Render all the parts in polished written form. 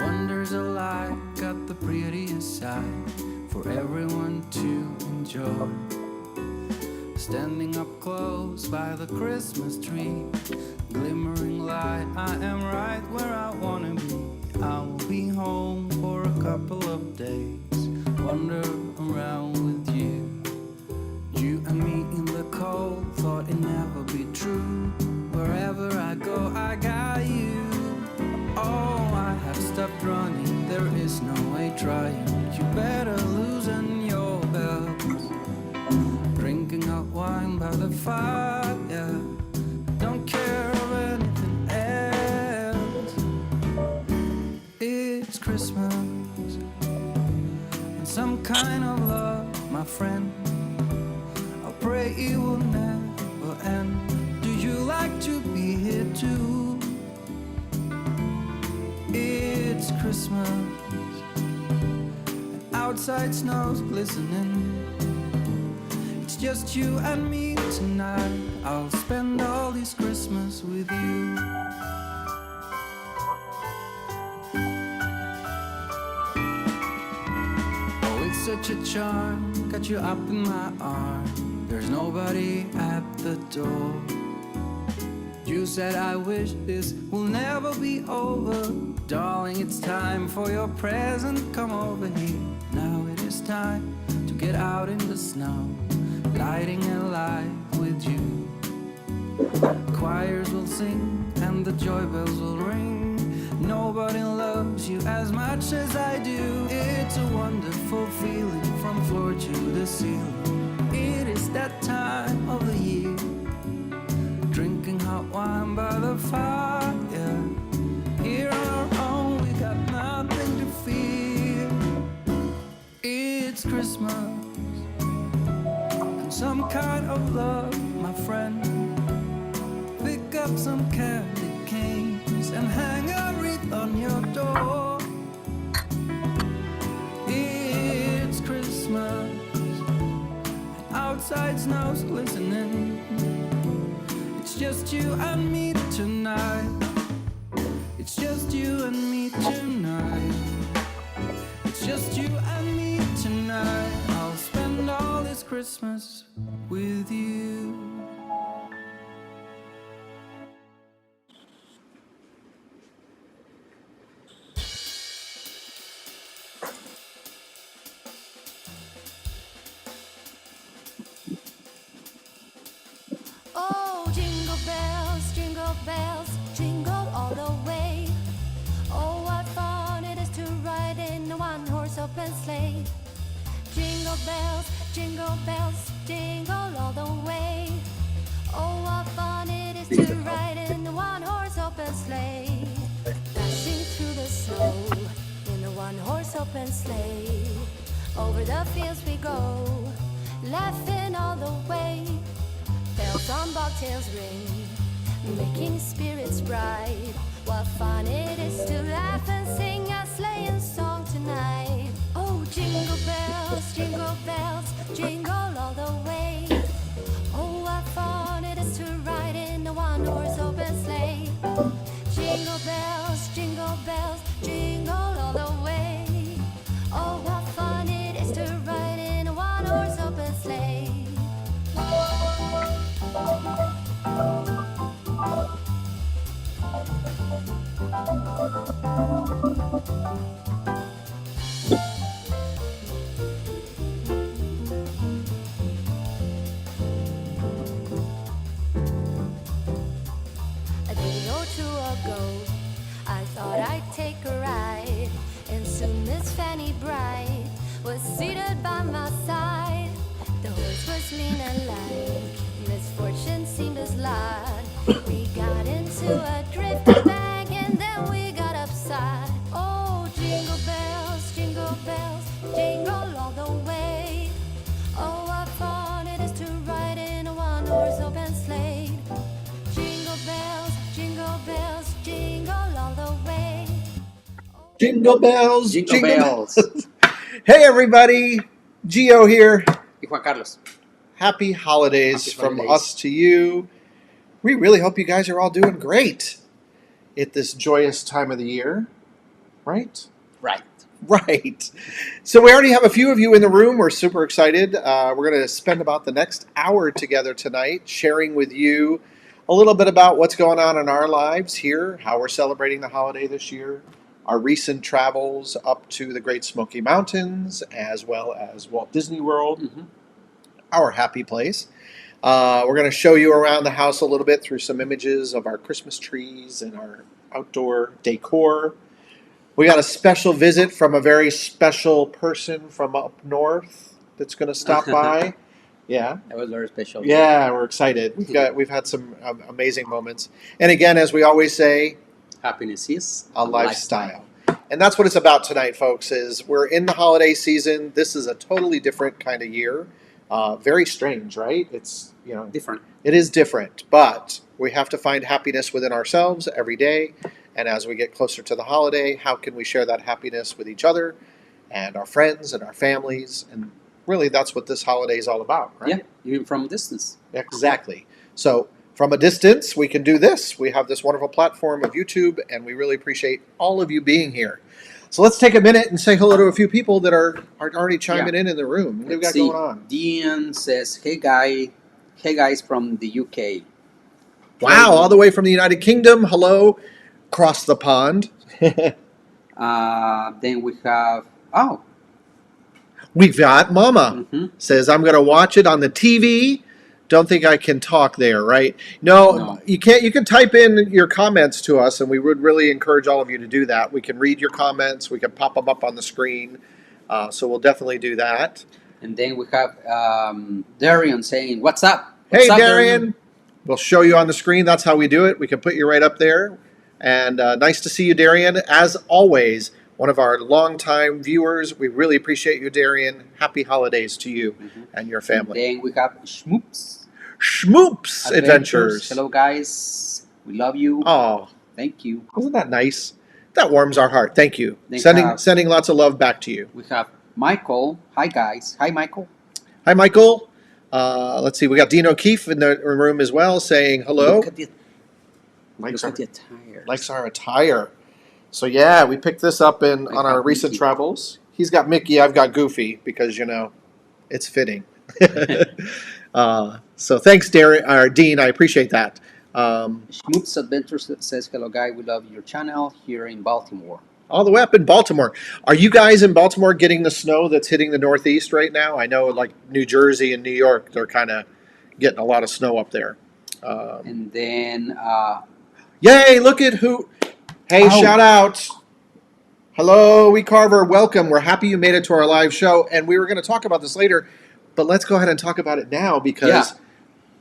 wonders alike got the prettiest side for everyone to enjoy. Standing up close by the Christmas tree, glimmering light, I am right where I wanna be. I will be home for a couple of days, wander around with you. You and me in the cold, thought it'd never be true. Wherever I go, I got you. Oh, I have stuff running, there is no way trying. You better loosen your belts. Drinking hot wine by the fire, don't care of anything else. It's Christmas and some kind of love, my friend. I pray it will never end. Do you like to be here too? It's Christmas and outside snow's glistening. It's just you and me tonight. I'll spend all this Christmas with you. Oh, it's such a charm, got you up in my arms. There's nobody at the door. You said I wish this will never be over. Darling, it's time for your present. Come over here. Now it is time to get out in the snow, lighting a light with you. Choirs will sing and the joy bells will ring. Nobody loves you as much as I do. It's a wonderful feeling from floor to the ceiling. It is that time of the year. Drinking hot wine by the fire. Here on our own, we got nothing to fear. It's Christmas and some kind of love, my friend. Pick up some candy canes and hang a wreath on your door. It's Christmas and outside snow's glistening. It's just you and me tonight. It's just you and me tonight. It's just you and me tonight. I'll spend all this Christmas with you. Oh, jingle bells, jingle all the way. Oh, what fun it is to ride in a one-horse open sleigh. Jingle bells, jingle all the way. Oh, what fun it is to ride in a one-horse open sleigh. Dashing through the snow in a one-horse open sleigh. Over the fields we go, laughing all the way. Bells on bobtails ring, making spirits bright. What fun it is to laugh and sing a sleighing song tonight. Oh, jingle bells, jingle all the way. Oh, what fun it is to ride in a one-horse open sleigh. Jingle bells, jingle all the way. Oh, what fun it is to ride in a one-horse open sleigh. A day or two ago, I thought I'd take a ride, and soon Miss Fanny Bright was seated by my side. The horse was lean and lank, misfortune seemed his lot. We got into a drifty bank and then we got upside. Oh, jingle bells, jingle all the way. Oh, what fun it is to ride in a one-horse open sleigh. Jingle bells, jingle all the way. Jingle bells, Jingle bells. Hey everybody, Gio here. Y Juan Carlos. Happy holidays Happy from holidays. us to you. We really hope you guys are all doing great at this joyous time of the year, right? Right. Right. So we already have a few of you in the room. We're super excited. We're going to spend about the next hour together tonight sharing with you a little bit about what's going on in our lives here, how we're celebrating the holiday this year, our recent travels up to the Great Smoky Mountains, as well as Walt Disney World, our happy place. We're going to show you around the house a little bit through some images of our Christmas trees and our outdoor decor. We got a special visit from a very special person from up north that's going to stop by. Yeah. That was very special. Yeah, we're excited. We've had some amazing moments. And again, as we always say, Happiness is a lifestyle. And that's what it's about tonight, folks, is we're in the holiday season. This is a totally different kind of year. Very strange, right? It's, Different. it is different, but we have to find happiness within ourselves every day. And as we get closer to the holiday, how can we share that happiness with each other and our friends and our families? And really, that's what this holiday is all about, right? Yeah, even from a distance. Exactly. So from a distance, we can do this. We have this wonderful platform of YouTube, and we really appreciate all of you being here. So let's take a minute and say hello to a few people that are already chiming in the room. What do we got going on? Dian says, hey guys from the UK. Wow, all the way from the United Kingdom. Hello, across the pond. Then we have, We've got Mama. Says, I'm going to watch it on the TV. Don't think I can talk there, right? No, you can't. You can type in your comments to us, and we would really encourage all of you to do that. We can read your comments. We can pop them up on the screen. So we'll definitely do that. And then we have Darian saying, what's up? Hey, Darian. We'll show you on the screen. That's how we do it. We can put you right up there. And nice to see you, Darian. As always, one of our longtime viewers. We really appreciate you, Darian. Happy holidays to you and your family. And then we have Schmoops Adventures. Hello, guys. We love you. Oh, thank you. Wasn't that nice? That warms our heart. Thank you. Sending lots of love back to you. We have Michael. Hi, guys. Hi, Michael. Hi, Michael. Let's see. We got Dean O'Keefe in the room as well saying hello. Look at the attire. Likes our attire. So, yeah, we picked this up on our recent travels. He's got Mickey. I've got Goofy because, it's fitting. So thanks, Dean. I appreciate that. Schmoops Adventures says, hello, guy. We love your channel here in Baltimore. All the way up in Baltimore. Are you guys in Baltimore getting the snow that's hitting the Northeast right now? I know like New Jersey and New York, they're kind of getting a lot of snow up there. And then... yay, look at who... Hey, shout out. Hello, We Carver. Welcome. We're happy you made it to our live show. And we were going to talk about this later, but let's go ahead and talk about it now because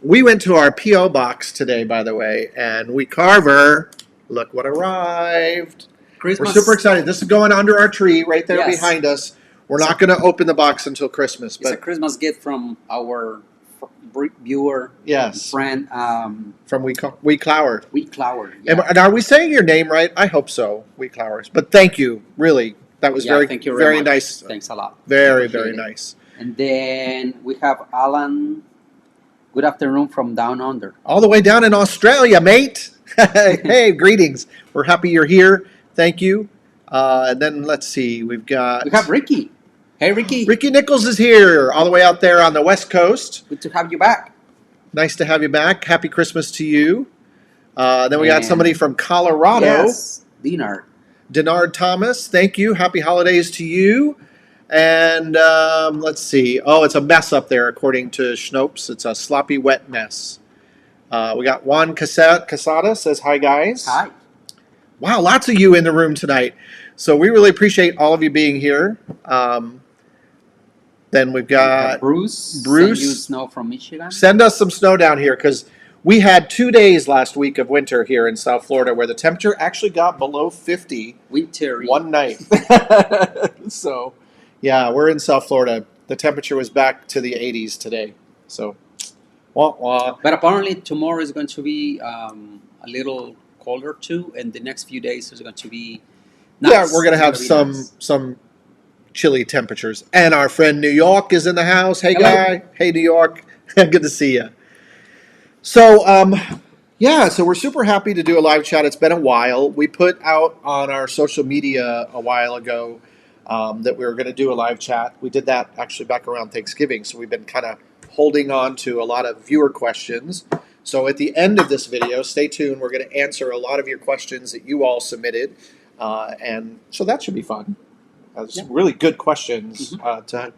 we went to our P.O. box today, by the way, and We Carver, look what arrived. Christmas. We're super excited. This is going under our tree right there behind us. We're not going to open the box until Christmas. It's a Christmas gift from our viewer, friend. From Wheat Clower. Wheat Clower. Yeah. And are we saying your name right? I hope so, Wheat Clowers. But thank you, really. That was thank you very much. Nice. Thanks a lot. Very nice. And then we have Alan. Good afternoon from down under. All the way down in Australia, mate. Hey, greetings. We're happy you're here. Thank you. And then let's see. We have Ricky. Hey, Ricky. Ricky Nichols is here, all the way out there on the West Coast. Good to have you back. Nice to have you back. Happy Christmas to you. Then we got somebody from Colorado. Yes, Denard Thomas. Thank you. Happy holidays to you. And let's see. Oh, it's a mess up there, according to Schnopes. It's a sloppy, wet mess. We got Juan Casada says, hi, guys. Hi. Wow, lots of you in the room tonight. So we really appreciate all of you being here. Then we've got Bruce. Send you snow from Michigan. Send us some snow down here because we had 2 days last week of winter here in South Florida where the temperature actually got below 50 Wintery. one night. So, yeah, we're in South Florida. The temperature was back to the 80s today. So, wah, wah. But apparently tomorrow is going to be a little colder too, and the next few days is going to be nice. Yeah, we're going to have some chilly temperatures. And our friend New York is in the house. Hey, hello. Guy. Hey, New York. Good to see you. So, so we're super happy to do a live chat. It's been a while. We put out on our social media a while ago that we were going to do a live chat. We did that actually back around Thanksgiving. So we've been kind of holding on to a lot of viewer questions. So at the end of this video, stay tuned. We're going to answer a lot of your questions that you all submitted. And so that should be fun. Some really good questions to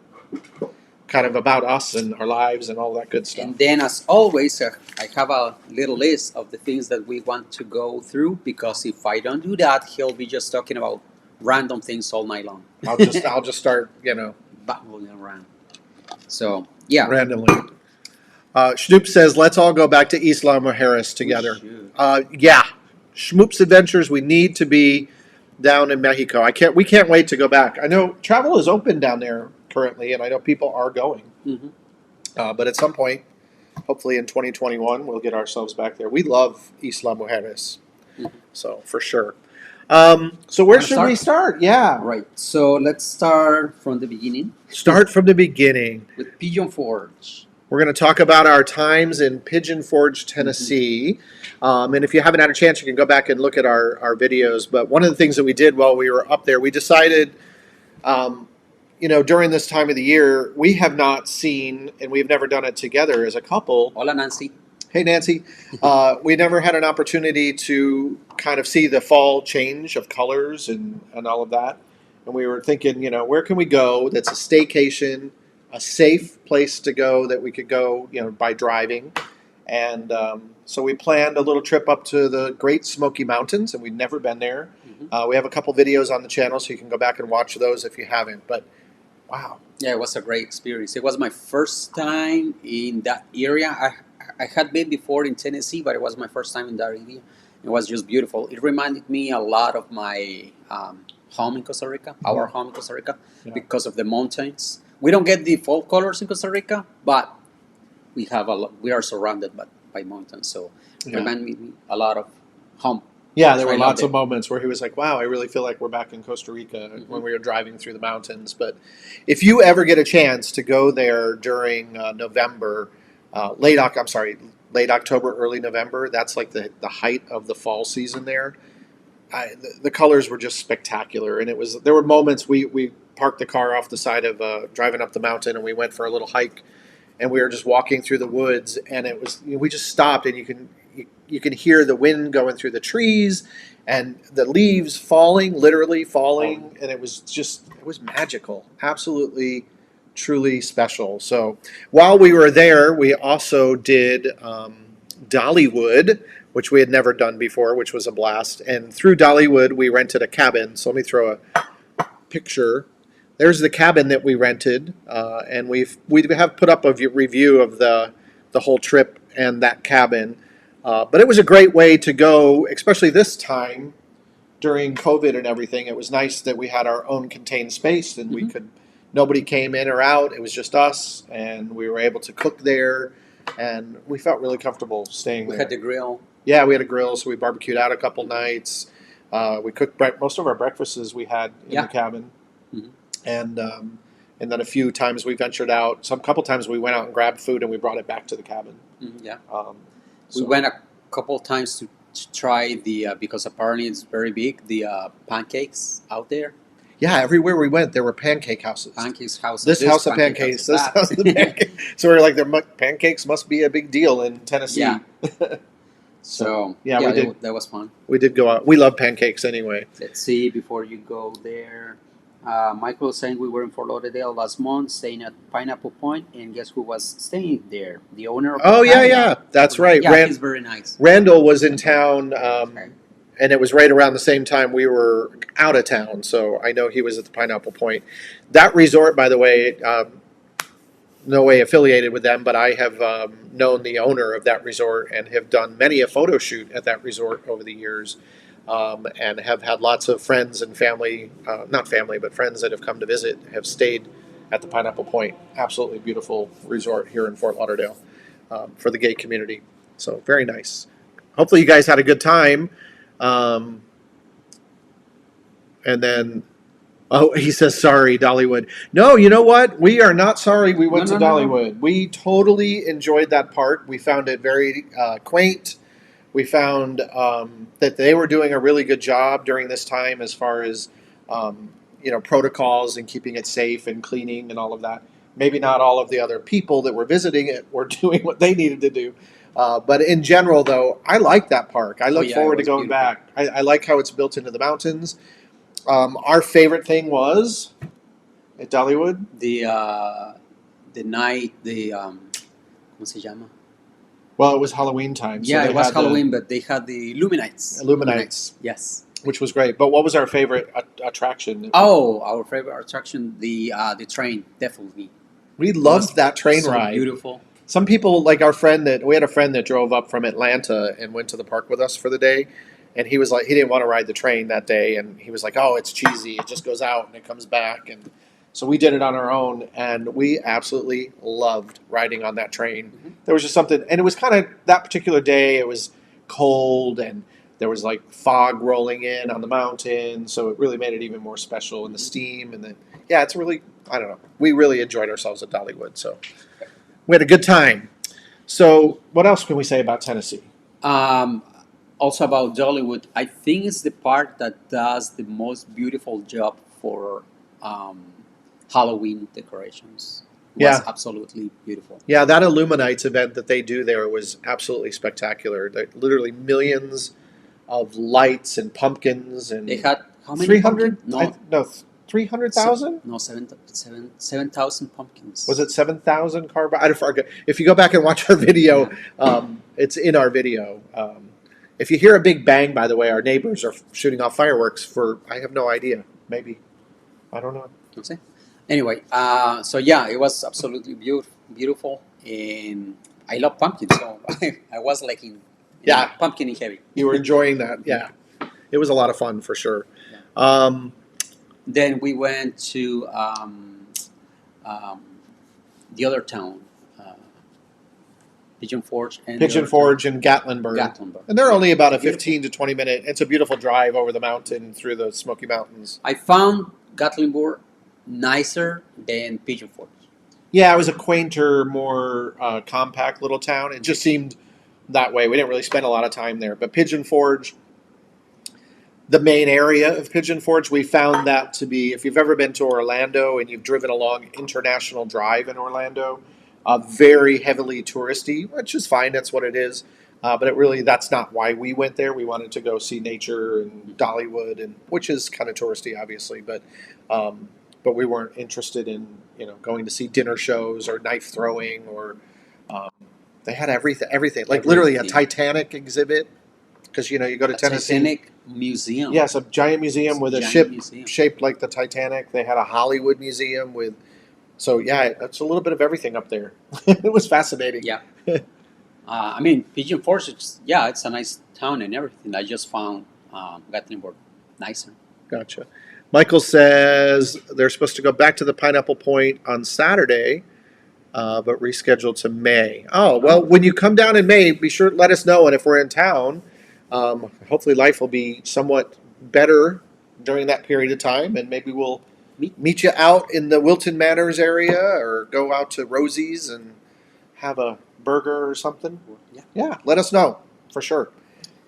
kind of about us and our lives and all that good stuff. And then, as always, I have a little list of the things that we want to go through, because if I don't do that, he'll be just talking about random things all night long. I'll just start, Babbling around. So yeah, randomly. Schnoop says, let's all go back to Isla Mujeres together. should. Yeah. Schmoop's Adventures, we need to be down in Mexico. We can't wait to go back. I know travel is open down there currently, and I know people are going. Mm-hmm. But at some point, hopefully in 2021, we'll get ourselves back there. We love Isla Mujeres. Mm-hmm. So, for sure. So where should we start? Yeah. Right. So let's start from the beginning. Start from the beginning. With Pigeon Forge. We're going to talk about our times in Pigeon Forge, Tennessee. And if you haven't had a chance, you can go back and look at our videos. But one of the things that we did while we were up there, we decided, during this time of the year, we have not seen, and we've never done it together as a couple. Hola, Nancy. Hey, Nancy. We never had an opportunity to kind of see the fall change of colors and all of that. And we were thinking, where can we go that's a staycation, a safe place to go that we could go, by driving. And so we planned a little trip up to the Great Smoky Mountains, and we'd never been there. Mm-hmm. We have a couple videos on the channel, so you can go back and watch those if you haven't. But, wow. Yeah, it was a great experience. It was my first time in that area. I had been before in Tennessee, but it was my first time in that area. It was just beautiful. It reminded me a lot of my home in Costa Rica, our home in Costa Rica, because of the mountains. We don't get the fall colors in Costa Rica, but we are surrounded by mountains, so it reminded me a lot of home. Yeah, there were lots of moments where he was like, wow, I really feel like we're back in Costa Rica when we were driving through the mountains. But if you ever get a chance to go there during November, late October, early November, that's like the height of the fall season there. The colors were just spectacular, and there were moments we parked the car off the side of driving up the mountain, and we went for a little hike, and we were just walking through the woods, and it was we just stopped, and you can hear the wind going through the trees, and the leaves falling, literally falling, and it was magical, absolutely, truly special. So while we were there, we also did Dollywood, which we had never done before, which was a blast. And through Dollywood, we rented a cabin. So let me throw a picture. There's the cabin that we rented, and we have put up a review of the whole trip and that cabin. But it was a great way to go, especially this time during COVID and everything. It was nice that we had our own contained space, and nobody came in or out. It was just us, and we were able to cook there, and we felt really comfortable staying there. We had the grill. Yeah, we had a grill, so we barbecued out a couple nights. We cooked most of our breakfasts we had in the cabin, and then a few times we ventured out. Couple times we went out and grabbed food, and we brought it back to the cabin. We went a couple times to try because apparently it's very big, the pancakes out there. Yeah, everywhere we went, there were pancake houses. Houses. This house of pancakes. This house of pancakes. So we were like, pancakes must be a big deal in Tennessee. Yeah. So we did. That was fun. We did go out. We love pancakes anyway. Let's see, before you go there, Michael was saying we were in Fort Lauderdale last month, staying at Pineapple Point, and guess who was staying there? The owner of that's right. Yeah, he's very nice. Randall was in town, and it was right around the same time we were out of town, so I know he was at the Pineapple Point. That resort, by the way, no way affiliated with them, but I have known the owner of that resort and have done many a photo shoot at that resort over the years, and have had lots of friends and family, not family, but friends that have come to visit, have stayed at the Pineapple Point. Absolutely beautiful resort here in Fort Lauderdale for the gay community. So very nice. Hopefully you guys had a good time. And then, he says, sorry, Dollywood. No, you know what? We are not sorry we went to Dollywood. No. We totally enjoyed that park. We found it very quaint. We found that they were doing a really good job during this time as far as, protocols and keeping it safe and cleaning and all of that. Maybe not all of the other people that were visiting it were doing what they needed to do. But in general, though, I like that park. I look forward to going back. I like how it's built into the mountains. Our favorite thing was at Dollywood the night ¿cómo se llama? Well, it was Halloween time. So it was Halloween, but they had the Illuminates. Illuminates. Yes. which was great. But what was our favorite attraction? Oh, our favorite attraction, the train, definitely. We It loved was that train so ride. beautiful. Some people, like our friend that we had a friend that drove up from Atlanta and went to the park with us for the day, and he was like, he didn't want to ride the train that day, and he was like, oh, it's cheesy. It just goes out and it comes back, and so we did it on our own, and we absolutely loved riding on that train. Hmm. There was just something, and it was kind of that particular day. It was cold, and there was like fog rolling in on the mountain, so it really made it even more special. And the steam, and then yeah, it's really, I don't know. We really enjoyed ourselves at Dollywood, so we had a good time. So what else can we say about Tennessee? Um, Also about Dollywood, I think it's the park that does the most beautiful job for um, Halloween decorations. It was Yeah. absolutely beautiful. Yeah, that Illuminates event that they do there was absolutely spectacular. Literally millions of lights and pumpkins and They had how many 300 pumpkins? no 300,000. No, 7,000 pumpkins. Was it 7,000 carbon? I forget. If you go back and watch our video, it's in our video. If you hear a big bang, by the way, our neighbors are shooting off fireworks for, I have no idea. Maybe. I don't know. Okay. Anyway, so yeah, it was absolutely beautiful, and I love pumpkins, so I was like in Yeah. pumpkin heavy. You were enjoying that. Yeah. It was a lot of fun for sure. Yeah. Um, Then we went to um, the other town, Pigeon Forge, and the Pigeon other Forge and Gatlinburg. town, Gatlinburg. And they're only about a Beautiful. 15 to 20 minute, it's a beautiful drive over the mountain through the Smoky Mountains. I found Gatlinburg nicer than Pigeon Forge. Yeah, it was a quainter, more compact little town. It just seemed that way. We didn't really spend a lot of time there. But Pigeon Forge, the main area of Pigeon Forge, we found that to be, if you've ever been to Orlando and you've driven along International Drive in Orlando, very heavily touristy, which is fine. That's what it is. But it really, that's not why we went there. We wanted to go see nature and Dollywood, and which is kind of touristy, obviously. But we weren't interested in going to see dinner shows or knife throwing or they had everything like literally a Everything. Titanic exhibit because you go to A Tennessee. Titanic museum. Yes, a giant museum It's with a a giant ship museum. shaped like the Titanic. They had a Hollywood museum with. So yeah, that's a little bit of everything up there. It was fascinating. Yeah. I mean, Pigeon Forge, it's a nice town and everything. I just found Gatlinburg nicer. Gotcha. Michael says they're supposed to go back to the Pineapple Point on Saturday, but rescheduled to May. Oh, well, when you come down in May, be sure to let us know. And if we're in town, hopefully life will be somewhat better during that period of time. And maybe we'll meet you out in the Wilton Manors area or go out to Rosie's and have a burger or something. Yeah. Yeah, let us know for sure.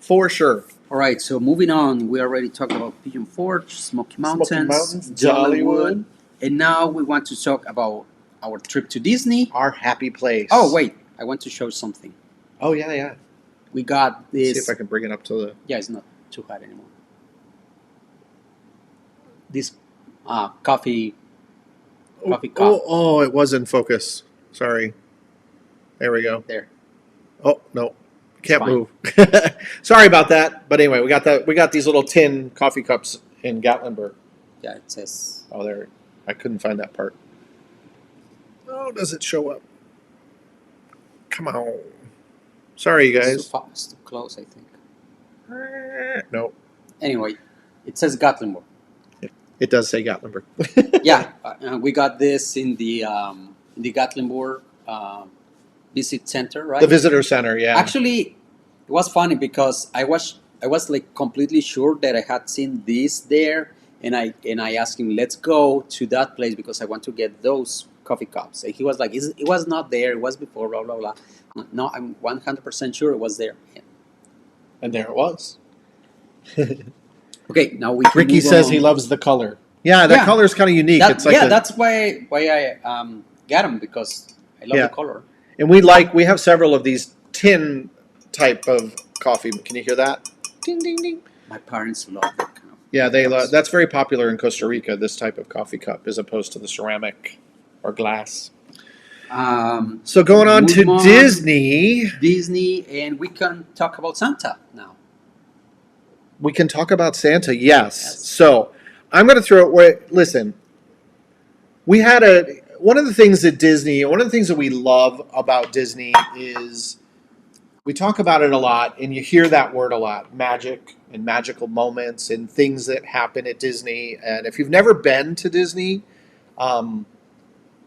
For sure. All right, so moving on, we already talked about Pigeon Forge, Smoky Mountains, Dollywood. and now we want to talk about our trip to Disney. Our happy place. Oh, wait, I want to show something. Oh, yeah, yeah. We got See this. if I can bring it up to the. Yeah, it's not too hot anymore. This coffee cup. Oh, it was in focus. Sorry. There we go. There. Oh, no. Can't fine. move. Sorry about that. But anyway, we got these little tin coffee cups in Gatlinburg. Yeah, it says. Oh, there. I couldn't find that part. Oh, does it show up? Come on. Sorry, you guys. It's too close, I think. No, Anyway, it says Gatlinburg. it does say Gatlinburg. Yeah, we got this in the Gatlinburg Visit Center, right? The visitor center, yeah. Actually, it was funny because I was like completely sure that I had seen this there, and I asked him, let's go to that place because I want to get those coffee cups. And he was like, it was not there. It was before, blah blah blah. No, I'm 100% sure it was there. Yeah. And there it was. Okay, now we. Can Ricky move says on. he loves the color. Yeah, that Yeah. color is kind of unique. It's like that's why I got them because I love Yeah. the color. and we have several of these tin type of coffee. Can you hear that? Ding ding ding. My parents love that kind of. Yeah, that's very popular in Costa Rica. This type of coffee cup, as opposed to the ceramic or glass. So going on to Moving on. Disney. Disney, and we can talk about Santa now. We can talk about Santa, yes. Yes. So I'm going to throw it where, listen, we had one of the things that Disney, one of the things that we love about Disney is we talk about it a lot, and you hear that word a lot, magic and magical moments and things that happen at Disney. And if you've never been to Disney, um,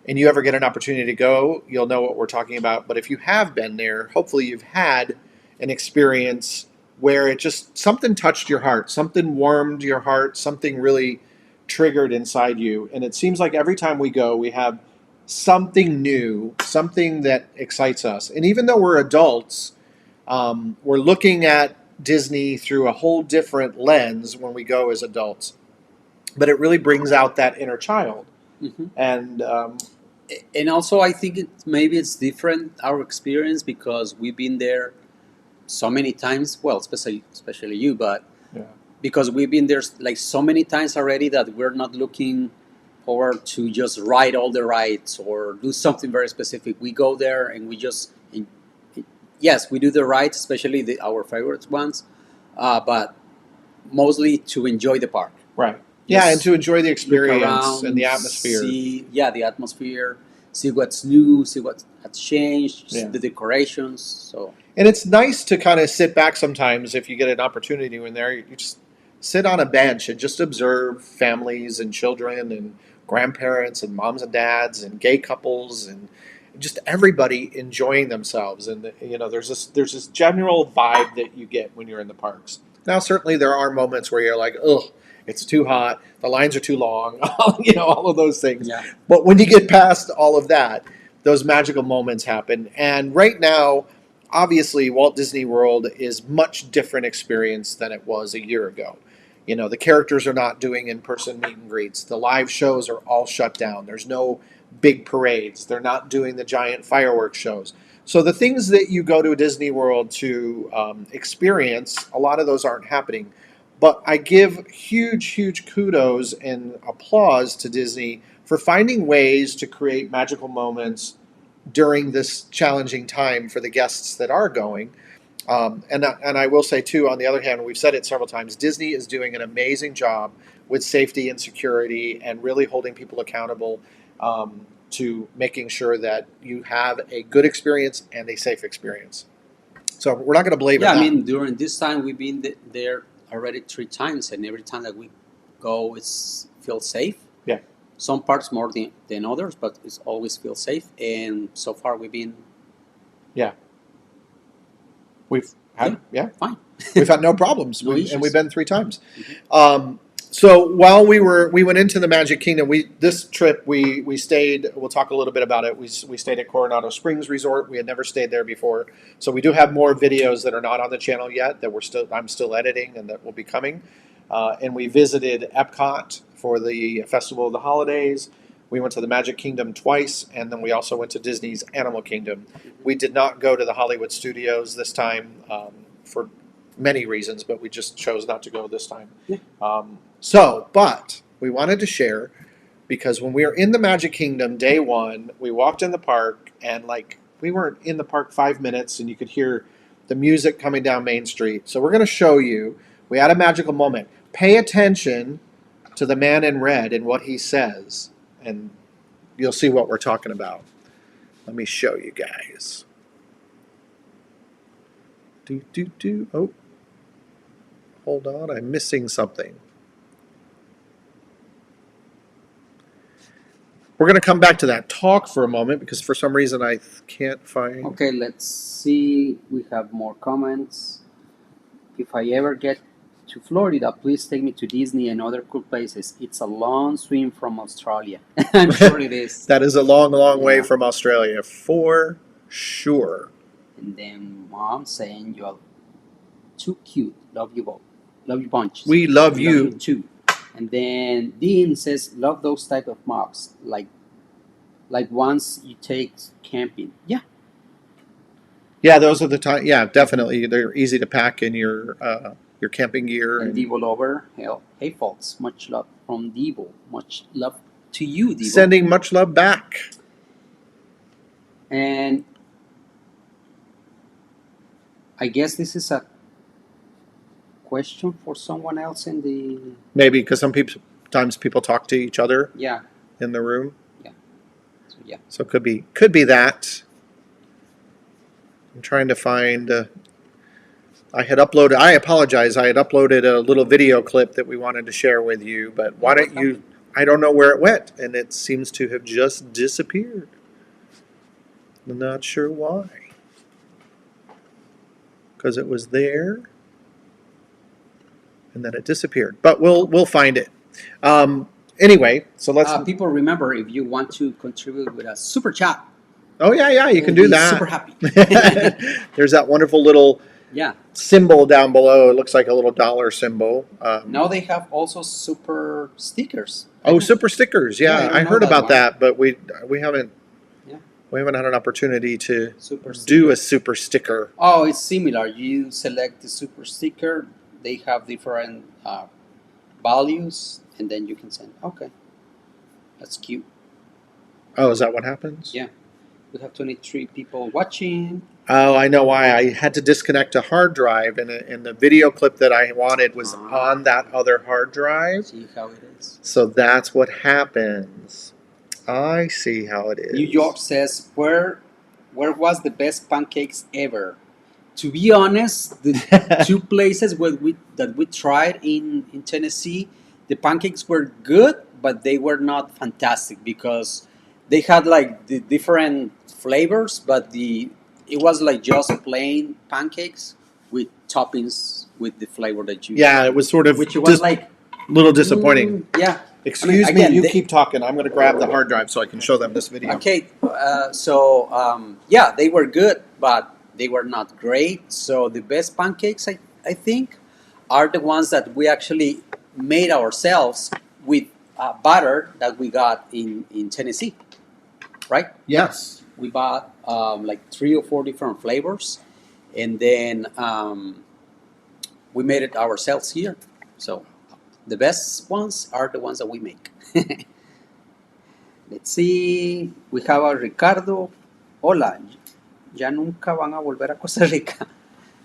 and you ever get an opportunity to go, you'll know what we're talking about. But if you have been there, hopefully you've had an experience where it just something touched your heart, something warmed your heart, something really triggered inside you. And it seems like every time we go, we have something new, something that excites us. And even though we're adults, we're looking at Disney through a whole different lens when we go as adults. But it really brings out that inner child. Hmm. And And also, I think maybe it's different our experience because we've been there so many times. Well, especially you, but yeah. because we've been there like so many times already that we're not looking forward to just ride all the rides or do something very specific. We go there and we just yes, we do the rides, especially our favorite ones, but mostly to enjoy the park. Right. Yeah, and Just to enjoy the look experience and around, the atmosphere. see the atmosphere, see what's new, see what has changed, Yeah. the decorations. So And it's nice to kind of sit back sometimes if you get an opportunity in there. You just sit on a bench and just observe families and children and grandparents and moms and dads and gay couples and just everybody enjoying themselves. And there's this general vibe that you get when you're in the parks. Now, certainly there are moments where you're like, ugh, it's too hot, the lines are too long, all of those things. yeah, But when you get past all of that, those magical moments happen. And right now, obviously Walt Disney World is much different experience than it was a year ago. The characters are not doing in-person meet and greets. The live shows are all shut down. There's no big parades. They're not doing the giant fireworks shows. So the things that you go to Disney World to experience, a lot of those aren't happening. But I give huge, huge kudos and applause to Disney for finding ways to create magical moments during this challenging time for the guests that are going. And I will say, too, on the other hand, we've said it several times, Disney is doing an amazing job with safety and security and really holding people accountable to making sure that you have a good experience and a safe experience. So we're not going to belabor yeah. I that. mean, during this time we've been there already 3 times, and every time that we go, it's feels safe. Yeah. Some parts more than others, but it's always feels safe. And so far, we've been Yeah. We've had, yeah. fine. We've had no problems, No and issues. we've been 3 times. So while we went into the Magic Kingdom. This trip we stayed. We'll talk a little bit about it. We stayed at Coronado Springs Resort. We had never stayed there before, so we do have more videos that are not on the channel yet that I'm still editing and that will be coming. And we visited Epcot for the Festival of the Holidays. We went to the Magic Kingdom twice, and then we also went to Disney's Animal Kingdom. We did not go to the Hollywood Studios this time for many reasons, but we just chose not to go this time. Yeah. But we wanted to share because when we were in the Magic Kingdom day one, we walked in the park and we weren't in the park 5 minutes and you could hear the music coming down Main Street. So we're going to show you. We had a magical moment. Pay attention to the man in red and what he says, and you'll see what we're talking about. Let me show you guys. Oh, hold on, I'm missing something. We're going to come back to that talk for a moment because for some reason I can't find. Okay, let's see. We have more comments. If I ever get to Florida, please take me to Disney and other cool places. It's a long swim from Australia. I'm sure it is. That is a long, long way Yeah. from Australia, for sure. And then Mom saying you're too cute. Love you both. Love you bunch. We love you. too. And then Dean says love those type of mobs like ones you take camping. Yeah. Yeah, those are the time. Yeah, definitely. They're easy to pack in your camping gear. And Devo Lover, hey folks, much love from Devo. Much love to you, Devo. Sending much love back. And I guess this is a question for someone else in the. Maybe because sometimes people talk to each other Yeah. in the room. Yeah. So yeah. So it could be that. I'm trying to find. I had uploaded. I apologize. I had uploaded a little video clip that we wanted to share with you, but why don't you? I don't know where it went, and it seems to have just disappeared. I'm not sure why. Because it was there, and then it disappeared. But we'll find it. Anyway, so let's. People, remember, if you want to contribute with a super chat. Oh yeah, you can do we'll be that. Super happy. There's that wonderful little symbol down below. It looks like a little dollar symbol. Now they have also super stickers. Oh, super stickers! Yeah, I heard about that, but we haven't. Yeah. We haven't had an opportunity to Super do a super sticker. Oh, it's similar. You select the super sticker. They have different values, and then you can send. Okay, that's cute. Oh, is that what happens? Yeah. We have 23 people watching. Oh, I know why. I had to disconnect a hard drive, and the video clip that I wanted was on that other hard drive. See how it is. So that's what happens. I see how it is. New York says, where was the best pancakes ever? To be honest, the two places that we tried in Tennessee, the pancakes were good, but they were not fantastic because they had like the different flavors, but it was like just plain pancakes with toppings with the flavor that you. Yeah, it was sort of which was like a little disappointing. Yeah. Excuse me, you keep talking. I'm going to grab the hard drive so I can show them this video. Okay, they were good, but they were not great. So the best pancakes, I think, are the ones that we actually made ourselves with butter that we got in Tennessee, right? Yes. We bought like 3 or 4 different flavors, and then we made it ourselves here. So the best ones are the ones that we make. Let's see. We have a Ricardo. Hola. Ya nunca van a volver a Costa Rica.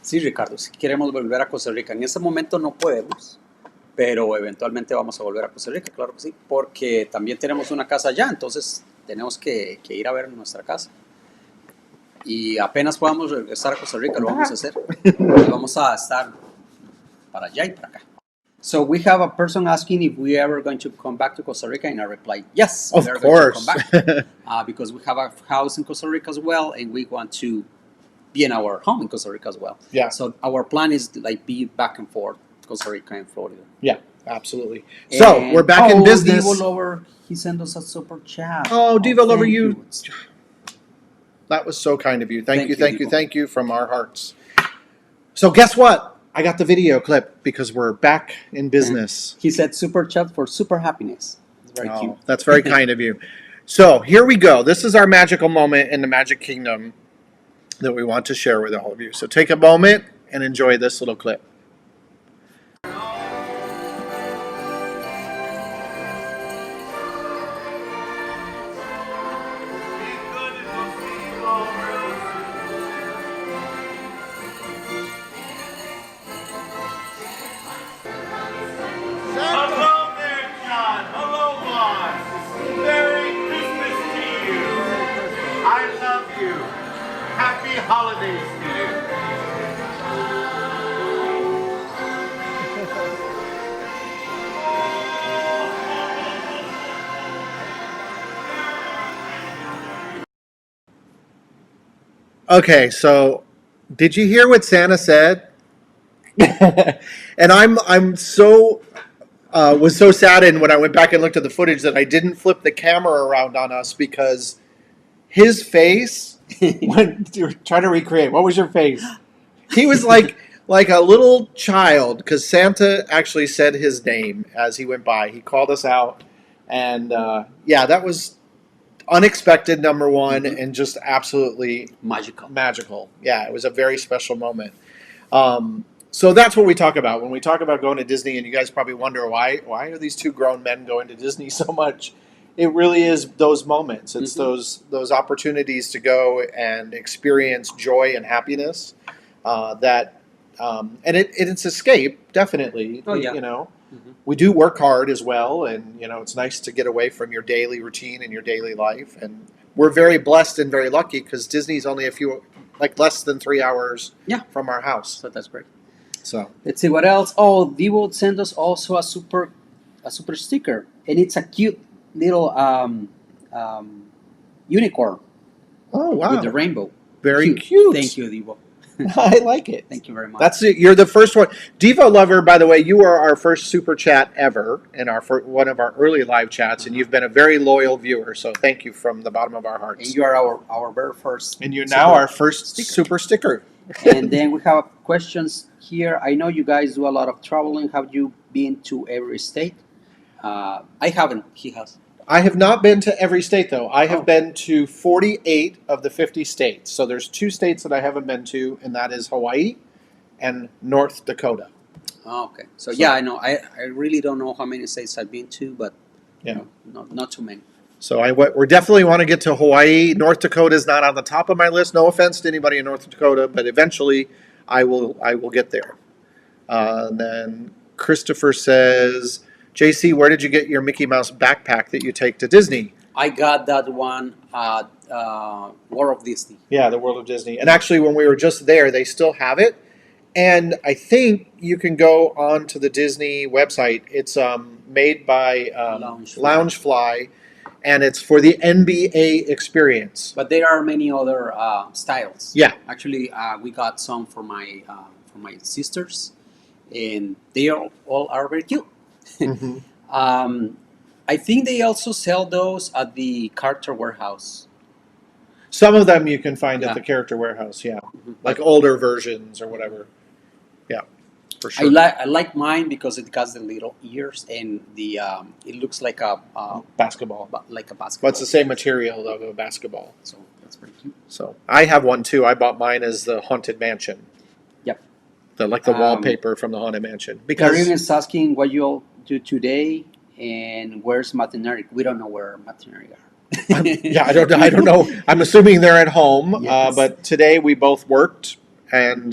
Sí, Ricardo, si queremos volver a Costa Rica. En este momento no podemos, pero eventualmente vamos a volver a Costa Rica, claro que sí, porque también tenemos una casa allá, entonces tenemos que ir a ver nuestra casa. Y apenas podamos regresar a Costa Rica, lo vamos a hacer. Vamos a estar para allá y para acá. So we have a person asking if we ever going to come back to Costa Rica, and I replied, yes, of we are course. going to come back because we have a house in Costa Rica as well, and we want to be in our home in Costa Rica as well. Yeah. So our plan is to like be back and forth, Costa Rica and Florida. Yeah, absolutely. So we're back in business. Divo Lover, he sent us a super chat. Oh, Diva Lover, you. That was so kind of you. Thank you from our hearts. So guess what? I got the video clip because we're back in business. He said super chat for super happiness. It's very cute. That's very kind of you. So here we go. This is our magical moment in the Magic Kingdom that we want to share with all of you. So take a moment and enjoy this little clip. Hello there, John. Hello, Walt. Merry Christmas to you. I love you. Happy holidays to you. Okay, so did you hear what Santa said? And I'm so was so saddened when I went back and looked at the footage that I didn't flip the camera around on us because his face when you were trying to recreate. What was your face? He was like a little child because Santa actually said his name as he went by. He called us out, and that was unexpected, number one, and just absolutely magical. Yeah, it was a very special moment. So that's what we talk about when we talk about going to Disney. And you guys probably wonder why are these two grown men going to Disney so much? It really is those moments. It's those opportunities to go and experience joy and happiness that And it's escape, definitely. Oh, yeah. You know, Mhm. we do work hard as well, and you know, it's nice to get away from your daily routine and your daily life. And we're very blessed and very lucky because Disney's only like less than 3 hours Yeah. from our house. So that's great. So Let's see what else. Oh, Devo sent us also a super sticker, and it's a cute little unicorn oh wow, with the rainbow. very cute. Thank you, Devo. I like it. Thank you very much. That's it. You're the first one, Devo Lover. By the way, you are our first super chat ever, and one of our early live chats, and you've been a very loyal viewer. So thank you from the bottom of our hearts. and you are our very first. And you're now our first sticker. super sticker. And then we have questions here. I know you guys do a lot of traveling. Have you been to every state? I haven't. He has. I have not been to every state, though. I have Oh. been to 48 of the 50 states. So there's 2 states that I haven't been to, and that is Hawaii and North Dakota. Oh, okay. So yeah, I know. I really don't know how many states I've been to, but Yeah. not too many. So we definitely want to get to Hawaii. North Dakota is not on the top of my list. No offense to anybody in North Dakota, but eventually I will get there. And then Christopher says, JC, where did you get your Mickey Mouse backpack that you take to Disney? I got that one at World of Disney. Yeah, the World of Disney. And actually, when we were just there, they still have it. And I think you can go on to the Disney website. It's made by Loungefly, and it's for the NBA experience. But there are many other styles. Yeah. Actually, we got some for my sisters, and they all are very cute. Mm-hmm. I think they also sell those at the Carter Warehouse. Some of them you can find Yeah. at the Character Warehouse, yeah. Mhm. Like older versions or whatever. Yeah, for sure. I like mine because it has the little ears and the it looks like a Basketball. basketball. But it's the same material of a basketball. So that's pretty cute. So I have one too. I bought mine as the Haunted Mansion. Yep. The wallpaper from the Haunted Mansion. Karim Because is asking what you'll do today and where's Matt and Eric. We don't know where Matt and Eric are. yeah, I don't know. I'm assuming they're at home. Yes. But today we both worked and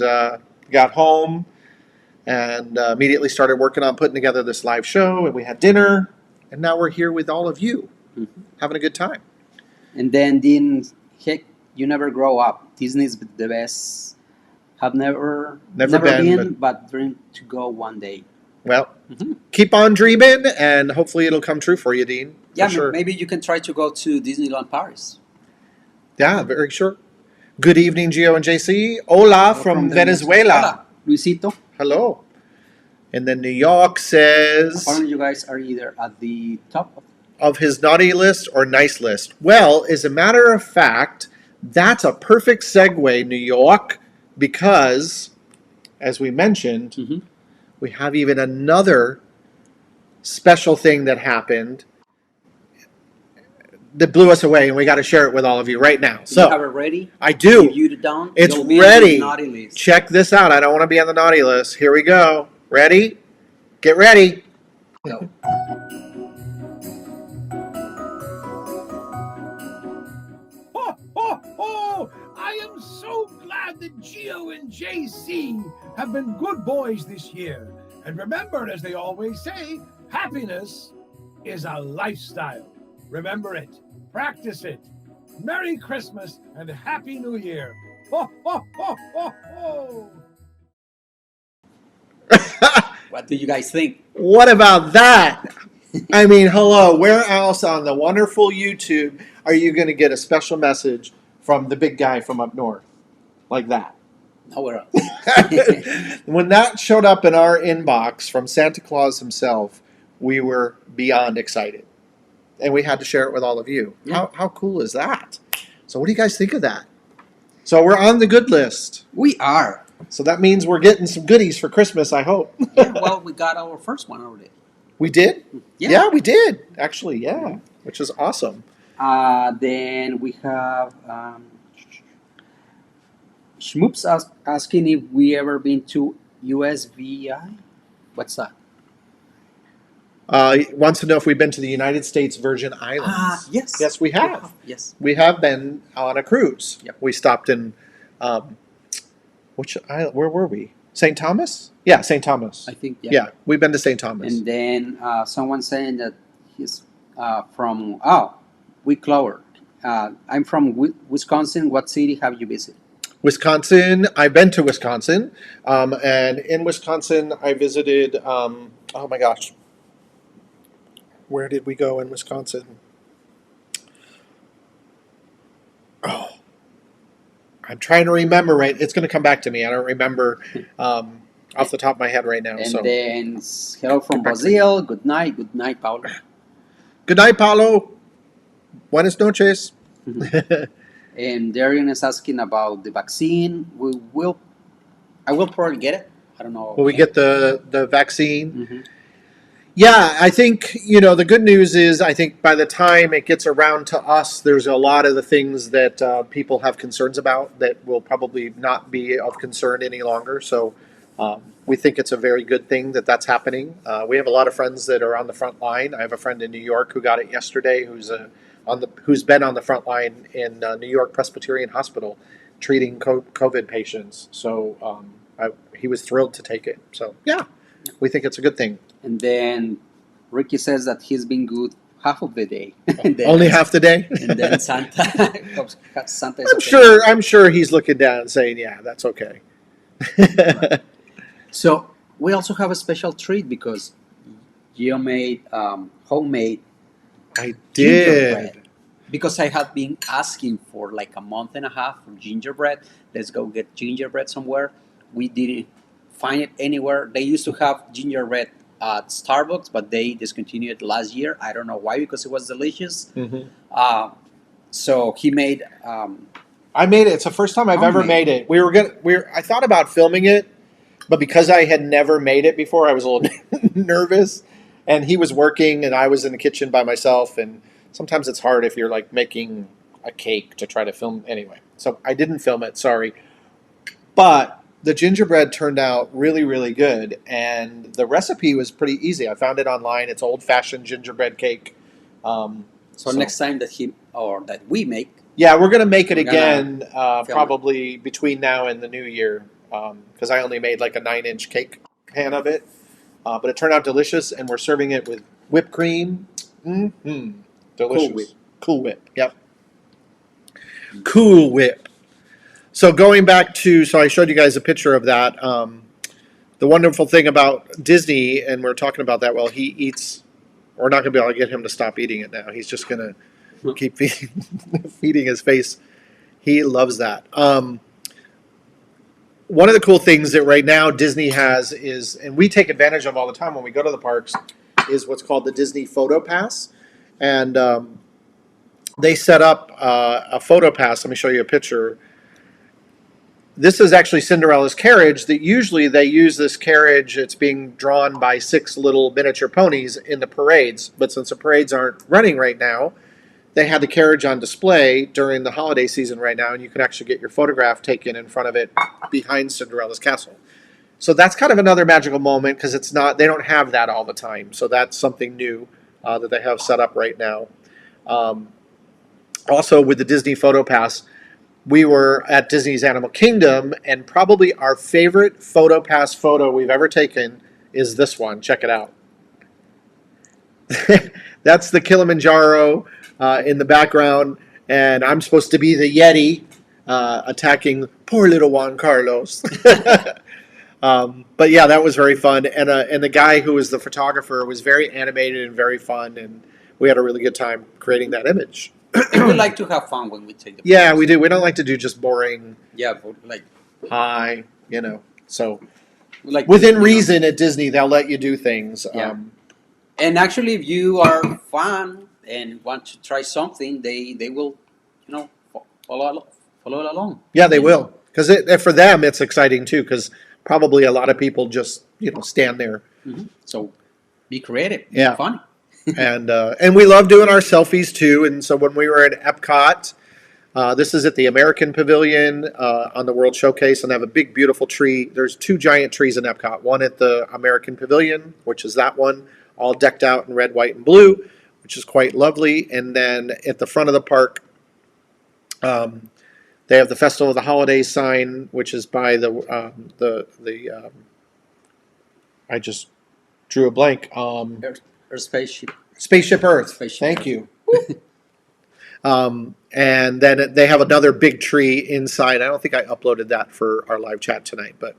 got home and immediately started working on putting together this live show. And we had dinner. And now we're here with all of you, Mhm. having a good time. And then Dean, heck, you never grow up. Disney's the best. Have never been, but dream to go one day. Well, Mhm. keep on dreaming, and hopefully it'll come true for you, Dean. For Yeah, sure. maybe you can try to go to Disneyland Paris. Yeah, very sure. Good evening, Gio and JC. Hola from Venezuela. Hola, Luisito. Hello. And then New York says Apparently, you guys are either at the top of of his naughty list or nice list. Well, as a matter of fact, that's a perfect segue, New York, because, as we mentioned, Mhm. we have even another special thing that happened that blew us away, and we got to share it with all of you right now. you have So, it ready. I do. Give you the down. It's You'll be on the ready. naughty list. Check this out. I don't want to be on the naughty list. Here we go. Ready? Get ready. Go. Ho, ho, ho! I am so glad that Gio and JC have been good boys this year. And remember, as they always say, happiness is a lifestyle. Remember it. Practice it. Merry Christmas and Happy New Year. Ho, ho, ho, ho, ho! What do you guys think? What about that? I mean, hello. Where else on the wonderful YouTube are you going to get a special message from the big guy from up north like that? Nowhere else. When that showed up in our inbox from Santa Claus himself, we were beyond excited. And we had to share it with all of you. Yeah. How cool is that? So what do you guys think of that? So we're on the good list. We are. So that means we're getting some goodies for Christmas, I hope. Yeah, well, we got our first one already. We did? Yeah. We did. Actually, yeah. Which is awesome. Then we have Schmoops asking if we ever been to USVI. What's that? He wants to know if we've been to the United States Virgin Islands. Yes. Yes, we have. Yes. We have been on a cruise. Yep. We stopped in, which island? Where were we? St. Thomas? Yeah, St. Thomas. I think. Yeah, we've been to St. Thomas. And then someone saying that he's from Wick Clover. I'm from Wisconsin. What city have you visited? Wisconsin. I've been to Wisconsin, and in Wisconsin, I visited. Oh my gosh, where did we go in Wisconsin? Oh, I'm trying to remember. Right, it's going to come back to me. I don't remember off the top of my head right now. And So then hello from Brazil. Good night, Paulo. good night, Paulo. Buenas noches. And Darian is asking about the vaccine. I will probably get it. I don't know. Will we get the vaccine? Mm-hmm. Yeah, I think, the good news is I think by the time it gets around to us, there's a lot of the things that people have concerns about that will probably not be of concern any longer. So we think it's a very good thing that that's happening. We have a lot of friends that are on the front line. I have a friend in New York who got it yesterday who's been on the front line in New York Presbyterian Hospital treating COVID patients. So he was thrilled to take it. So, yeah, we think it's a good thing. And then Ricky says that he's been good half of the day. Only half the day? And then Santa is I'm sure he's looking down and saying, yeah, that's okay. So we also have a special treat because Gio made homemade I did. gingerbread. Because I had been asking for like a month and a half for gingerbread. Let's go get gingerbread somewhere. We didn't find it anywhere. They used to have gingerbread at Starbucks, but they discontinued it last year. I don't know why, because it was delicious. Mm-hmm. So he made. I made it. It's the first time I've ever made it. I thought about filming it, but because I had never made it before, I was a little nervous. And he was working, and I was in the kitchen by myself. And sometimes it's hard if you're like making a cake to try to film anyway. So I didn't film it. Sorry, but the gingerbread turned out really, really good, and the recipe was pretty easy. I found it online. It's old-fashioned gingerbread cake. So next time that we make, yeah, we're gonna make it again, probably between now and the new year, because I only made like a 9-inch cake pan of it, but it turned out delicious, and we're serving it with whipped cream. Mm-hmm. Delicious. Cool Whip. Yep. Cool Whip. So going back to, I showed you guys a picture of that. The wonderful thing about Disney, and we're talking about that while he eats, we're not going to be able to get him to stop eating it now. He's just going to keep feeding his face. He loves that. One of the cool things that right now Disney has is, and we take advantage of all the time when we go to the parks, is what's called the Disney Photo Pass. And they set up a photo pass. Let me show you a picture. This is actually Cinderella's carriage. That usually they use this carriage. It's being drawn by 6 little miniature ponies in the parades. But since the parades aren't running right now, they had the carriage on display during the holiday season right now, and you can actually get your photograph taken in front of it behind Cinderella's castle. So that's kind of another magical moment because they don't have that all the time. So that's something new that they have set up right now. Also, with the Disney Photo Pass, we were at Disney's Animal Kingdom, and probably our favorite Photo Pass photo we've ever taken is this one. Check it out. That's the Kilimanjaro in the background, and I'm supposed to be the Yeti attacking poor little Juan Carlos. But yeah, that was very fun, and the guy who was the photographer was very animated and very fun, and we had a really good time creating that image. And we like to have fun when we take the photos. Yeah, we do. We don't like to do just boring. Yeah, but like hi, So like within reason at Disney, they'll let you do things. Yeah. And actually, if you are fun and want to try something, they will, follow along. Yeah, they will, because for them it's exciting too. Because probably a lot of people just stand there. Mm-hmm. So be creative. Yeah, funny. and we love doing our selfies too. And so when we were at Epcot, this is at the American Pavilion on the World Showcase, and they have a big, beautiful tree. There's 2 giant trees in Epcot. One at the American Pavilion, which is that one, all decked out in red, white, and blue, which is quite lovely. And then at the front of the park, They have the Festival of the Holidays sign, which is by I just drew a blank. Or spaceship. Spaceship Earth. Spaceship Thank Earth. you. And then they have another big tree inside. I don't think I uploaded that for our live chat tonight, but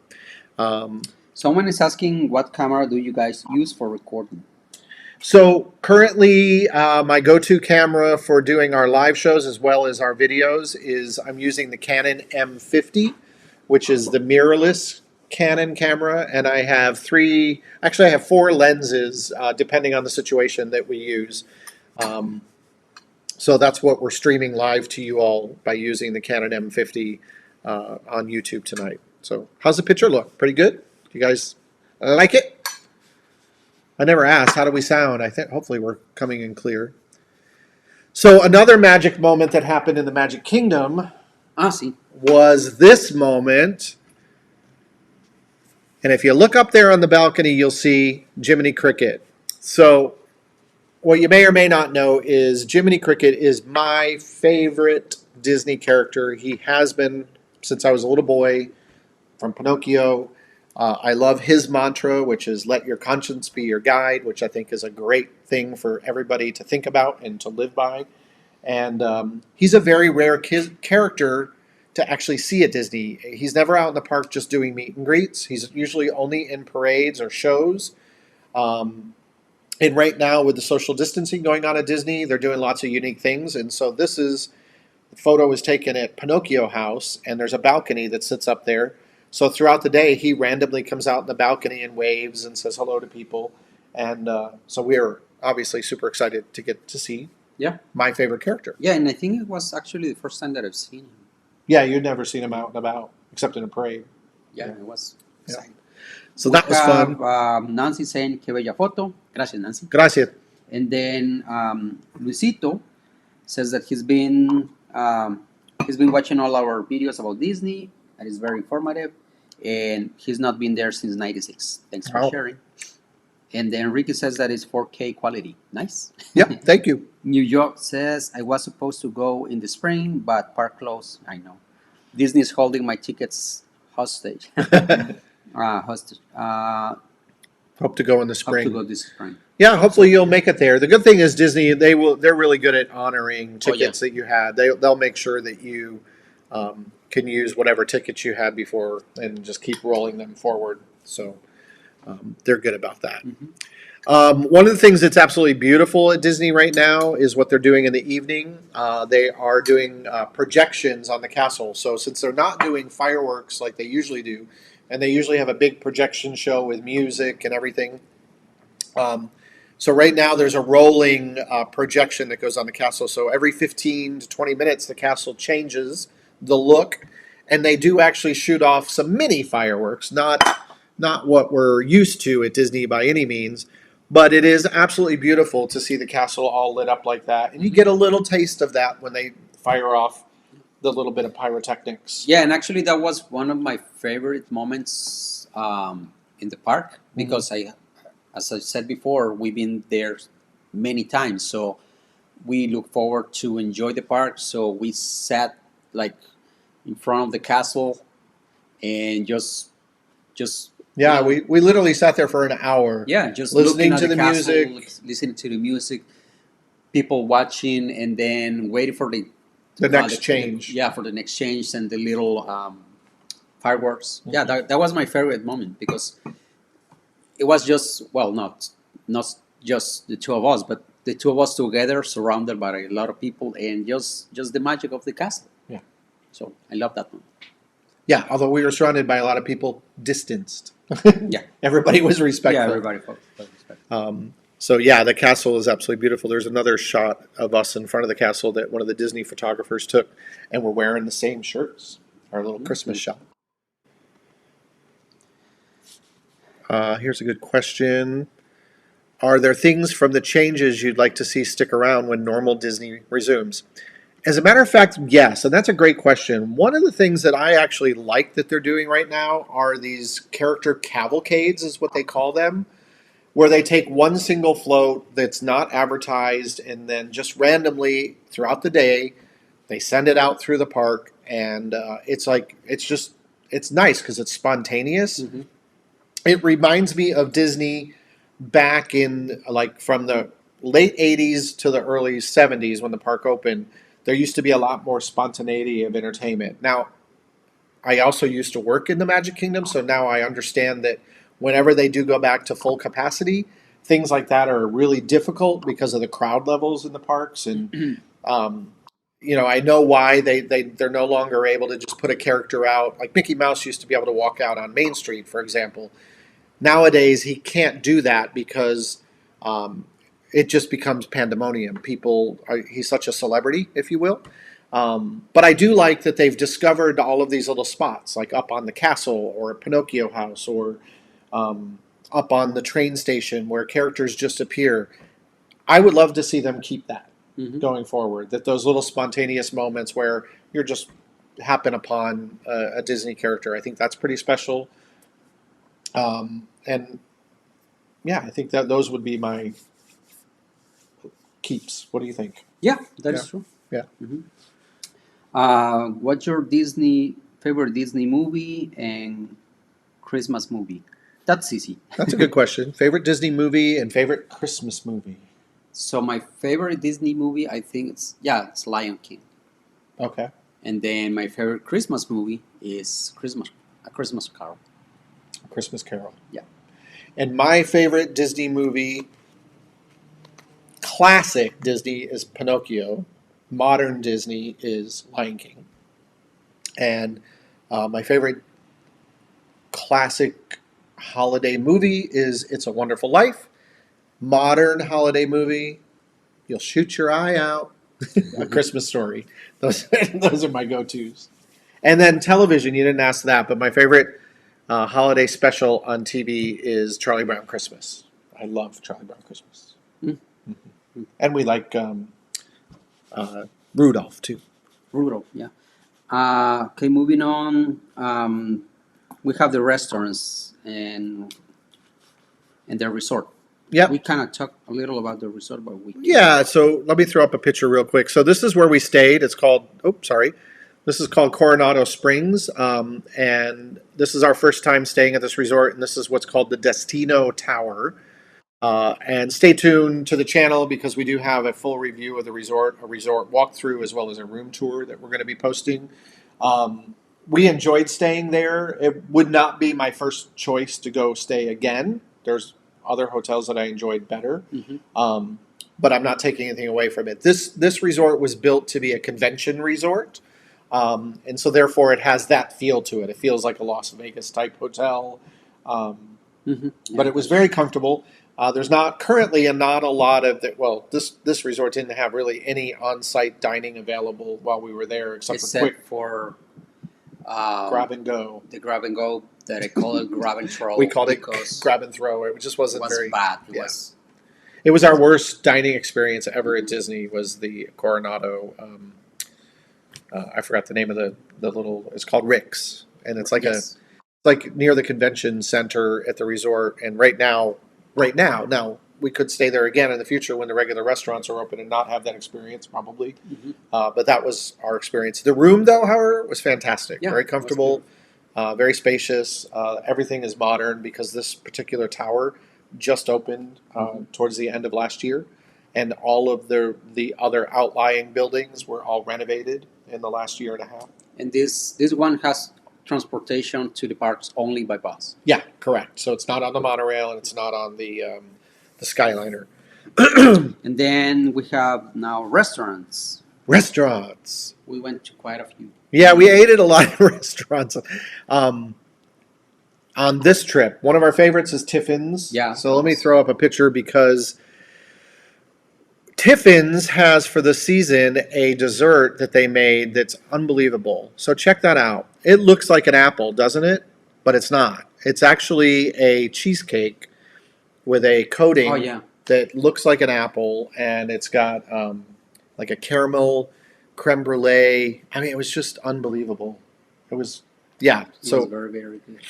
Someone is asking, what camera do you guys use for recording? so currently my go-to camera for doing our live shows as well as our videos is I'm using the Canon M50, which is the mirrorless Canon camera, and I have four lenses depending on the situation that we use. So that's what we're streaming live to you all by using the Canon M50 on YouTube tonight. So how's the picture look? Pretty good? You guys like it? I never asked, how do we sound? I think hopefully we're coming in clear. So another magic moment that happened in the Magic Kingdom See. was this moment. And if you look up there on the balcony, you'll see Jiminy Cricket. So what you may or may not know is Jiminy Cricket is my favorite Disney character. He has been since I was a little boy, from Pinocchio. I love his mantra, which is let your conscience be your guide, which I think is a great thing for everybody to think about and to live by. And he's a very rare character to actually see at Disney. He's never out in the park just doing meet and greets. He's usually only in parades or shows. And right now, with the social distancing going on at Disney, they're doing lots of unique things. And so the photo was taken at Pinocchio House, and there's a balcony that sits up there. So throughout the day, he randomly comes out in the balcony and waves and says hello to people. And so we're obviously super excited to get to see my favorite character. Yeah, and I think it was actually the first time that I've seen him. Yeah, you'd never seen him out and about, except in a parade. Yeah, it was exciting. So that was fun. Nancy saying, que bella foto. Gracias, Nancy. Gracias. And then Luisito says that he's been watching all our videos about Disney. That is very informative. And he's not been there since '96. Thanks for sharing. And then Ricky says that it's 4K quality. Nice. Yep, thank you. New York says, I was supposed to go in the spring, but park closed. I know. Disney is holding my tickets hostage. Hostage. Hope to go in the spring. Hope to go this spring. Yeah, hopefully you'll make it there. The good thing is Disney, they're really good at honoring tickets that you had. They'll make sure that you can use whatever tickets you had before and just keep rolling them forward. So they're good about that. Mm-hmm. One of the things that's absolutely beautiful at Disney right now is what they're doing in the evening. They are doing projections on the castle. So since they're not doing fireworks like they usually do, and they usually have a big projection show with music and everything, so right now there's a rolling projection that goes on the castle. So every 15 to 20 minutes, the castle changes the look, and they do actually shoot off some mini fireworks, not what we're used to at Disney by any means, but it is absolutely beautiful to see the castle all lit up like that. And you get a little taste of that when they fire off the little bit of pyrotechnics. Yeah, and actually that was one of my favorite moments in the park, because as I said before, we've been there many times, so we look forward to enjoy the park. So we sat like in front of the castle and just we literally sat there for an hour. Yeah, just listening to the castle, music, listening to the music, people watching, and then waiting for the next change. For the next change and the little fireworks. Mm-hmm. Yeah, that was my favorite moment, because it was just, well, not just the two of us, but the two of us together, surrounded by a lot of people, and just the magic of the castle. Yeah. So I love that one. Yeah, although we were surrounded by a lot of people distanced. Yeah. Everybody was respectful. Yeah, everybody was respectful. So yeah, the castle is absolutely beautiful. There's another shot of us in front of the castle that one of the Disney photographers took, and we're wearing the same shirts, our little Christmas shot. Here's a good question. Are there things from the changes you'd like to see stick around when normal Disney resumes? As a matter of fact, yes, and that's a great question. One of the things that I actually like that they're doing right now are these character cavalcades, is what they call them, where they take one single float that's not advertised, and then just randomly throughout the day, they send it out through the park, and it's nice because it's spontaneous. Mhm. It reminds me of Disney back in like from the late 80s to the early 70s when the park opened. There used to be a lot more spontaneity of entertainment. Now, I also used to work in the Magic Kingdom, so now I understand that whenever they do go back to full capacity, things like that are really difficult because of the crowd levels in the parks. And, I know why they're no longer able to just put a character out. Like Mickey Mouse used to be able to walk out on Main Street, for example. Nowadays, he can't do that because it just becomes pandemonium. He's such a celebrity, if you will. But I do like that they've discovered all of these little spots, like up on the castle or Pinocchio House or up on the train station where characters just appear. I would love to see them keep that going forward, that those little spontaneous moments where you're just happen upon a Disney character. I think that's pretty special. And yeah, I think that those would be my keeps. What do you think? Yeah, that is Yeah. true. Yeah. What's your favorite Disney movie and Christmas movie? That's easy. That's a good question. Favorite Disney movie and favorite Christmas movie? So my favorite Disney movie, I think it's Lion King. Okay. And then my favorite Christmas movie is A Christmas Carol. Christmas Carol. Yeah. And my favorite Disney movie, classic Disney, is Pinocchio. Modern Disney is Lion King. And my favorite classic holiday movie is It's a Wonderful Life. Modern holiday movie, you'll shoot your eye out. A Christmas Story. Those are my go-tos. And then television, you didn't ask that, but my favorite holiday special on TV is Charlie Brown Christmas. I love Charlie Brown Christmas. Mm-hmm. And we like Rudolph too. Rudolph, yeah. Okay, moving on. We have the restaurants and the resort. Yeah. We kind of talked a little about the resort, but Yeah, so let me throw up a picture real quick. So this is where we stayed. It's called, this is called Coronado Springs. And this is our first time staying at this resort. And this is what's called the Destino Tower. And stay tuned to the channel because we do have a full review of the resort, a resort walkthrough, as well as a room tour that we're going to be posting. We enjoyed staying there. It would not be my first choice to go stay again. There's other hotels that I enjoyed better. But I'm not taking anything away from it. This resort was built to be a convention resort. And so therefore it has that feel to it. It feels like a Las Vegas type hotel. But it was very comfortable. There's not currently not a lot of that. Well, this resort didn't have really any on-site dining available while we were there, except for grab and go. The grab and go that I call it grab and throw. We called it grab and throw. It just wasn't was very bad. It was our worst dining experience ever at Disney. Was the Coronado? I forgot the name of the little. It's called Rick's, and it's like like near the convention center at the resort. And right now, now we could stay there again in the future when the regular restaurants are open and not have that experience probably. But that was our experience. The room, though, however, was fantastic. Very comfortable, very spacious. Everything is modern because this particular tower just opened towards the end of last year, and all of the other outlying buildings were all renovated in the last year and a half. And this one has transportation to the parks only by bus. Yeah, correct. So it's not on the monorail and it's not on the Skyliner. And then we have now restaurants. Restaurants. We went to quite a few. Yeah, we ate at a lot of restaurants. On this trip, one of our favorites is Tiffin's. Yeah. So let me throw up a picture because Tiffin's has for the season a dessert that they made that's unbelievable. So check that out. It looks like an apple, doesn't it? But it's not. It's actually a cheesecake with a coating that looks like an apple, and it's got like a caramel creme brulee. I mean, it was just unbelievable. It was, It was very, very good.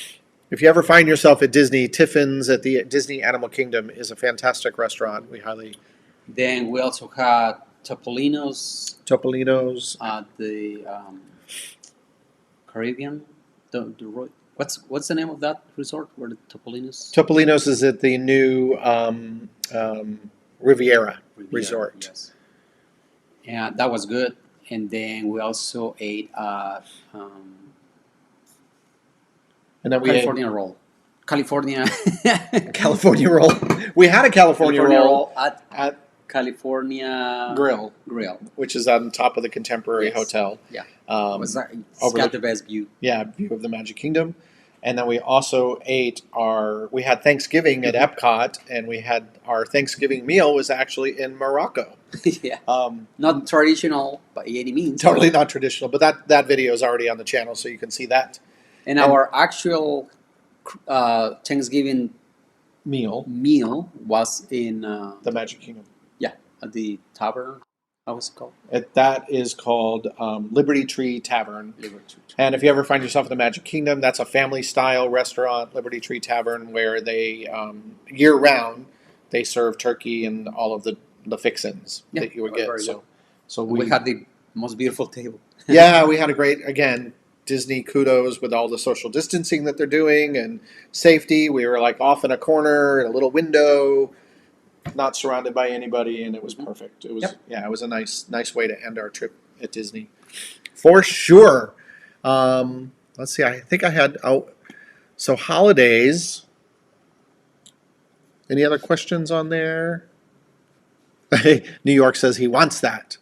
If you ever find yourself at Disney, Tiffin's at the Disney Animal Kingdom is a fantastic restaurant. We highly. Then we also had Topolino's Topolino's. at the Caribbean. What's the name of that resort where the Topolinos? Topolinos is at the new Riviera Resort. Yes. Yeah, that was good. And then we also ate And then we California roll. California. ate California roll. We had a California roll at California Grill, which is on top of the Contemporary Yes. Hotel. Yeah. It's It's got the best view. Yeah, view of the Magic Kingdom. And then we also ate we had Thanksgiving at Epcot, and we had our Thanksgiving meal was actually in Morocco. Yeah. Not traditional by any means. Totally not traditional, but that video is already on the channel, so you can see that. And our actual Thanksgiving Meal, meal was in the Magic Kingdom. at the tavern. How was it called? That is called Liberty Tree Tavern. And if you ever find yourself in the Magic Kingdom, that's a family-style restaurant, Liberty Tree Tavern, where they, year-round, they serve turkey and all of the fixins that you would get. So we had the most beautiful table. Yeah, we had a great, again, Disney kudos with all the social distancing that they're doing and safety. We were like off in a corner in a little window, not surrounded by anybody, and it was perfect. It was it was a nice way to end our trip at Disney, for sure. Let's see. I think I had so holidays. Any other questions on there? New York says he wants that.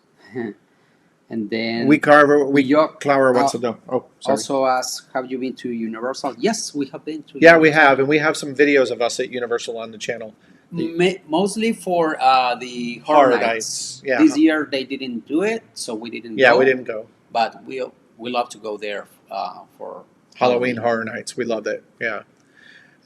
And then Clower wants to know. Oh, sorry. Also asked, have you been to Universal? Yes, we have been to. Yeah, we have, and we have some videos of us at Universal on the channel. Mostly for the Horror Nights. Nights. Yeah. This year they didn't do it, so we didn't go. Yeah, we didn't go. But we love to go there for Halloween Horror Nights. We loved it. Yeah.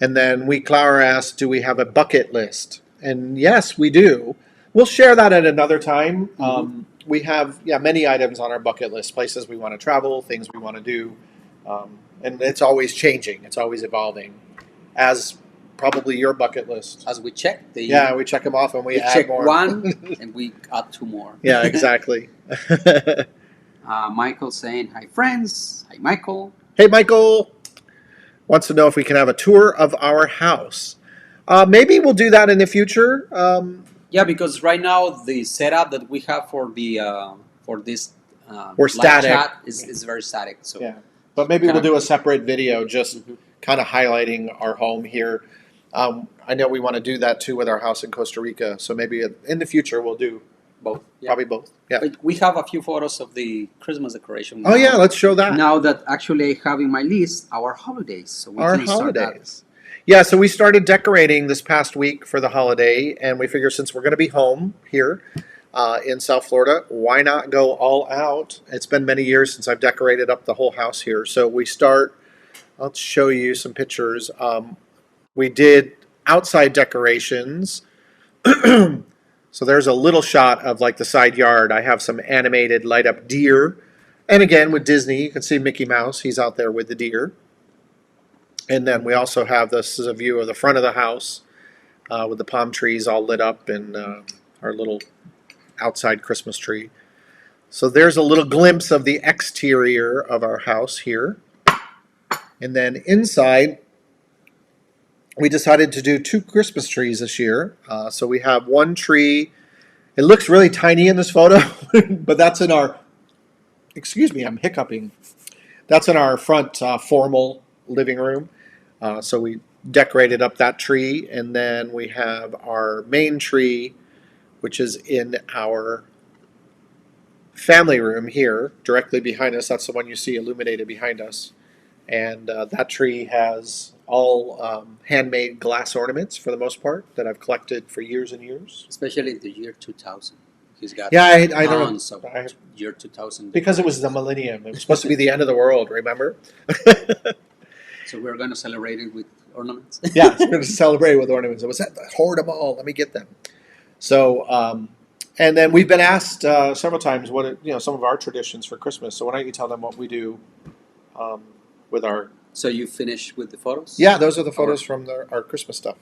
And then Clower asked, do we have a bucket list? And yes, we do. We'll share that at another time. We have many items on our bucket list, places we want to travel, things we want to do. And it's always changing. It's always evolving. As probably your bucket list. As we check we check them off and we add check more. one and we add two more. Yeah, exactly. Michael saying, hi friends. Hi Michael. Hey Michael. Wants to know if we can have a tour of our house. Maybe we'll do that in the future. Yeah, because right now the setup that we have for the for this We're live static. chat is very static. So Yeah, but maybe we'll do a separate video just kind of highlighting our home here. I know we want to do that too with our house in Costa Rica. So maybe in the future we'll do both. probably both. Yeah. But we have a few photos of the Christmas decoration. Oh yeah, let's show that. Now that actually I have in my list our holidays, so we Our can start that. holidays. Yeah, so we started decorating this past week for the holiday, and we figure since we're going to be home here in South Florida, why not go all out? It's been many years since I've decorated up the whole house here. So we start, I'll show you some pictures. We did outside decorations. So there's a little shot of like the side yard. I have some animated light up deer. And again, with Disney, you can see Mickey Mouse. He's out there with the deer. And then we also have this as a view of the front of the house with the palm trees all lit up and our little outside Christmas tree. So there's a little glimpse of the exterior of our house here. And then inside, we decided to do 2 Christmas trees this year. So we have one tree. It looks really tiny in this photo, but that's in our, excuse me, I'm hiccuping. That's in our front formal living room. So we decorated up that tree, and then we have our main tree, which is in our family room here, directly behind us. That's the one you see illuminated behind us. And that tree has all handmade glass ornaments for the most part that I've collected for years and years. Especially in the year 2000. He's got I don't tons of year 2000. Because it was the millennium. It was supposed to be the end of the world, remember? So we're going to celebrate it with ornaments. Yeah, we're going to celebrate with ornaments. It was hoard them all. Let me get them. So, and then we've been asked several times what some of our traditions for Christmas. So why don't you tell them what we do with our? So you finished with the photos? Yeah, those are the photos from our Christmas stuff.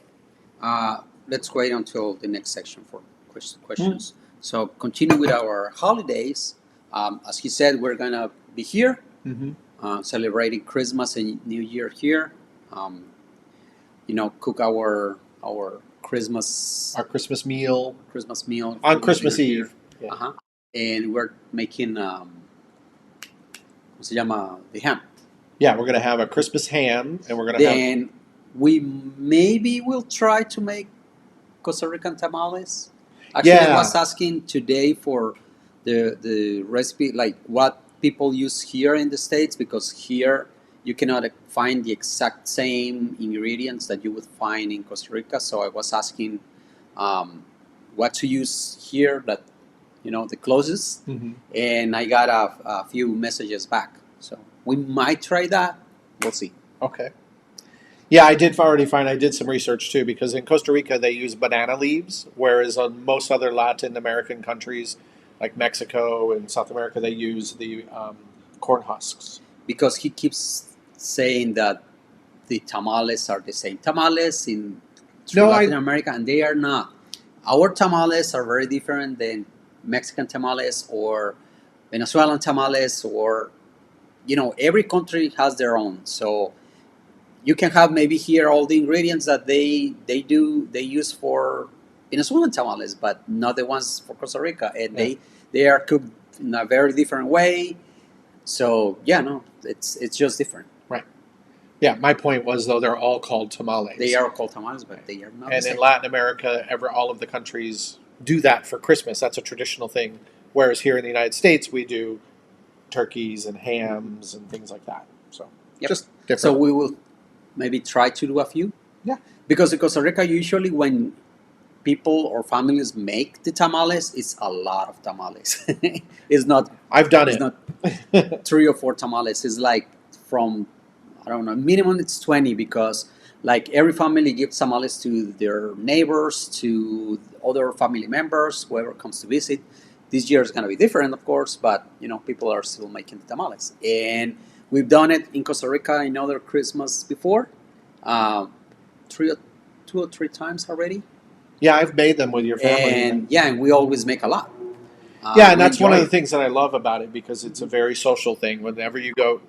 Let's wait until the next section for questions. So continue with our holidays. As he said, we're going to be here. celebrating Christmas and New Year here. Um, cook our Our Christmas meal Christmas meal on for New Christmas Year Eve. here. Yeah. Uh-huh. And we're making ¿cómo se llama? The ham. Yeah, we're gonna have a Christmas ham, and we're gonna have. Then we maybe will try to make Costa Rican tamales. Actually, I Yeah. was asking today for the recipe, like what people use here in the States, because here you cannot find the exact same ingredients that you would find in Costa Rica. So I was asking what to use here, that the closest, Mhm. and I got a few messages back. So we might try that. We'll see. Okay. Yeah, I did already find. I did some research too, because in Costa Rica they use banana leaves, whereas on most other Latin American countries, like Mexico and South America, they use the corn husks. Because he keeps saying that the tamales are the same tamales in No, Latin I- America, and they are not. Our tamales are very different than Mexican tamales or Venezuelan tamales, or every country has their own. So you can have maybe here all the ingredients that they use for Venezuelan tamales, but not the ones for Costa Rica, and Yeah. they are cooked in a very different way. So yeah, no, it's just different. Right. Yeah, my point was though they're all called tamales. They are called tamales, but they are not. And the in same. Latin America, all of the countries do that for Christmas. That's a traditional thing. Whereas here in the United States, we do turkeys and hams and things like that. So Yep. just different. So we will maybe try to do a few. Yeah. Because in Costa Rica, usually when people or families make the tamales, it's a lot of tamales. It's not. I've done It's it. not 3 or 4 tamales. It's like from, I don't know, minimum it's 20, because like every family gives tamales to their neighbors, to other family members, whoever comes to visit. This year is going to be different, of course, but people are still making the tamales, and we've done it in Costa Rica in other Christmas before, 2 or 3 times already, Yeah, I've made them with your family. and we always make a lot. Yeah, and we that's one of enjoy the things that I love about it, because it's a very social thing. Whenever you go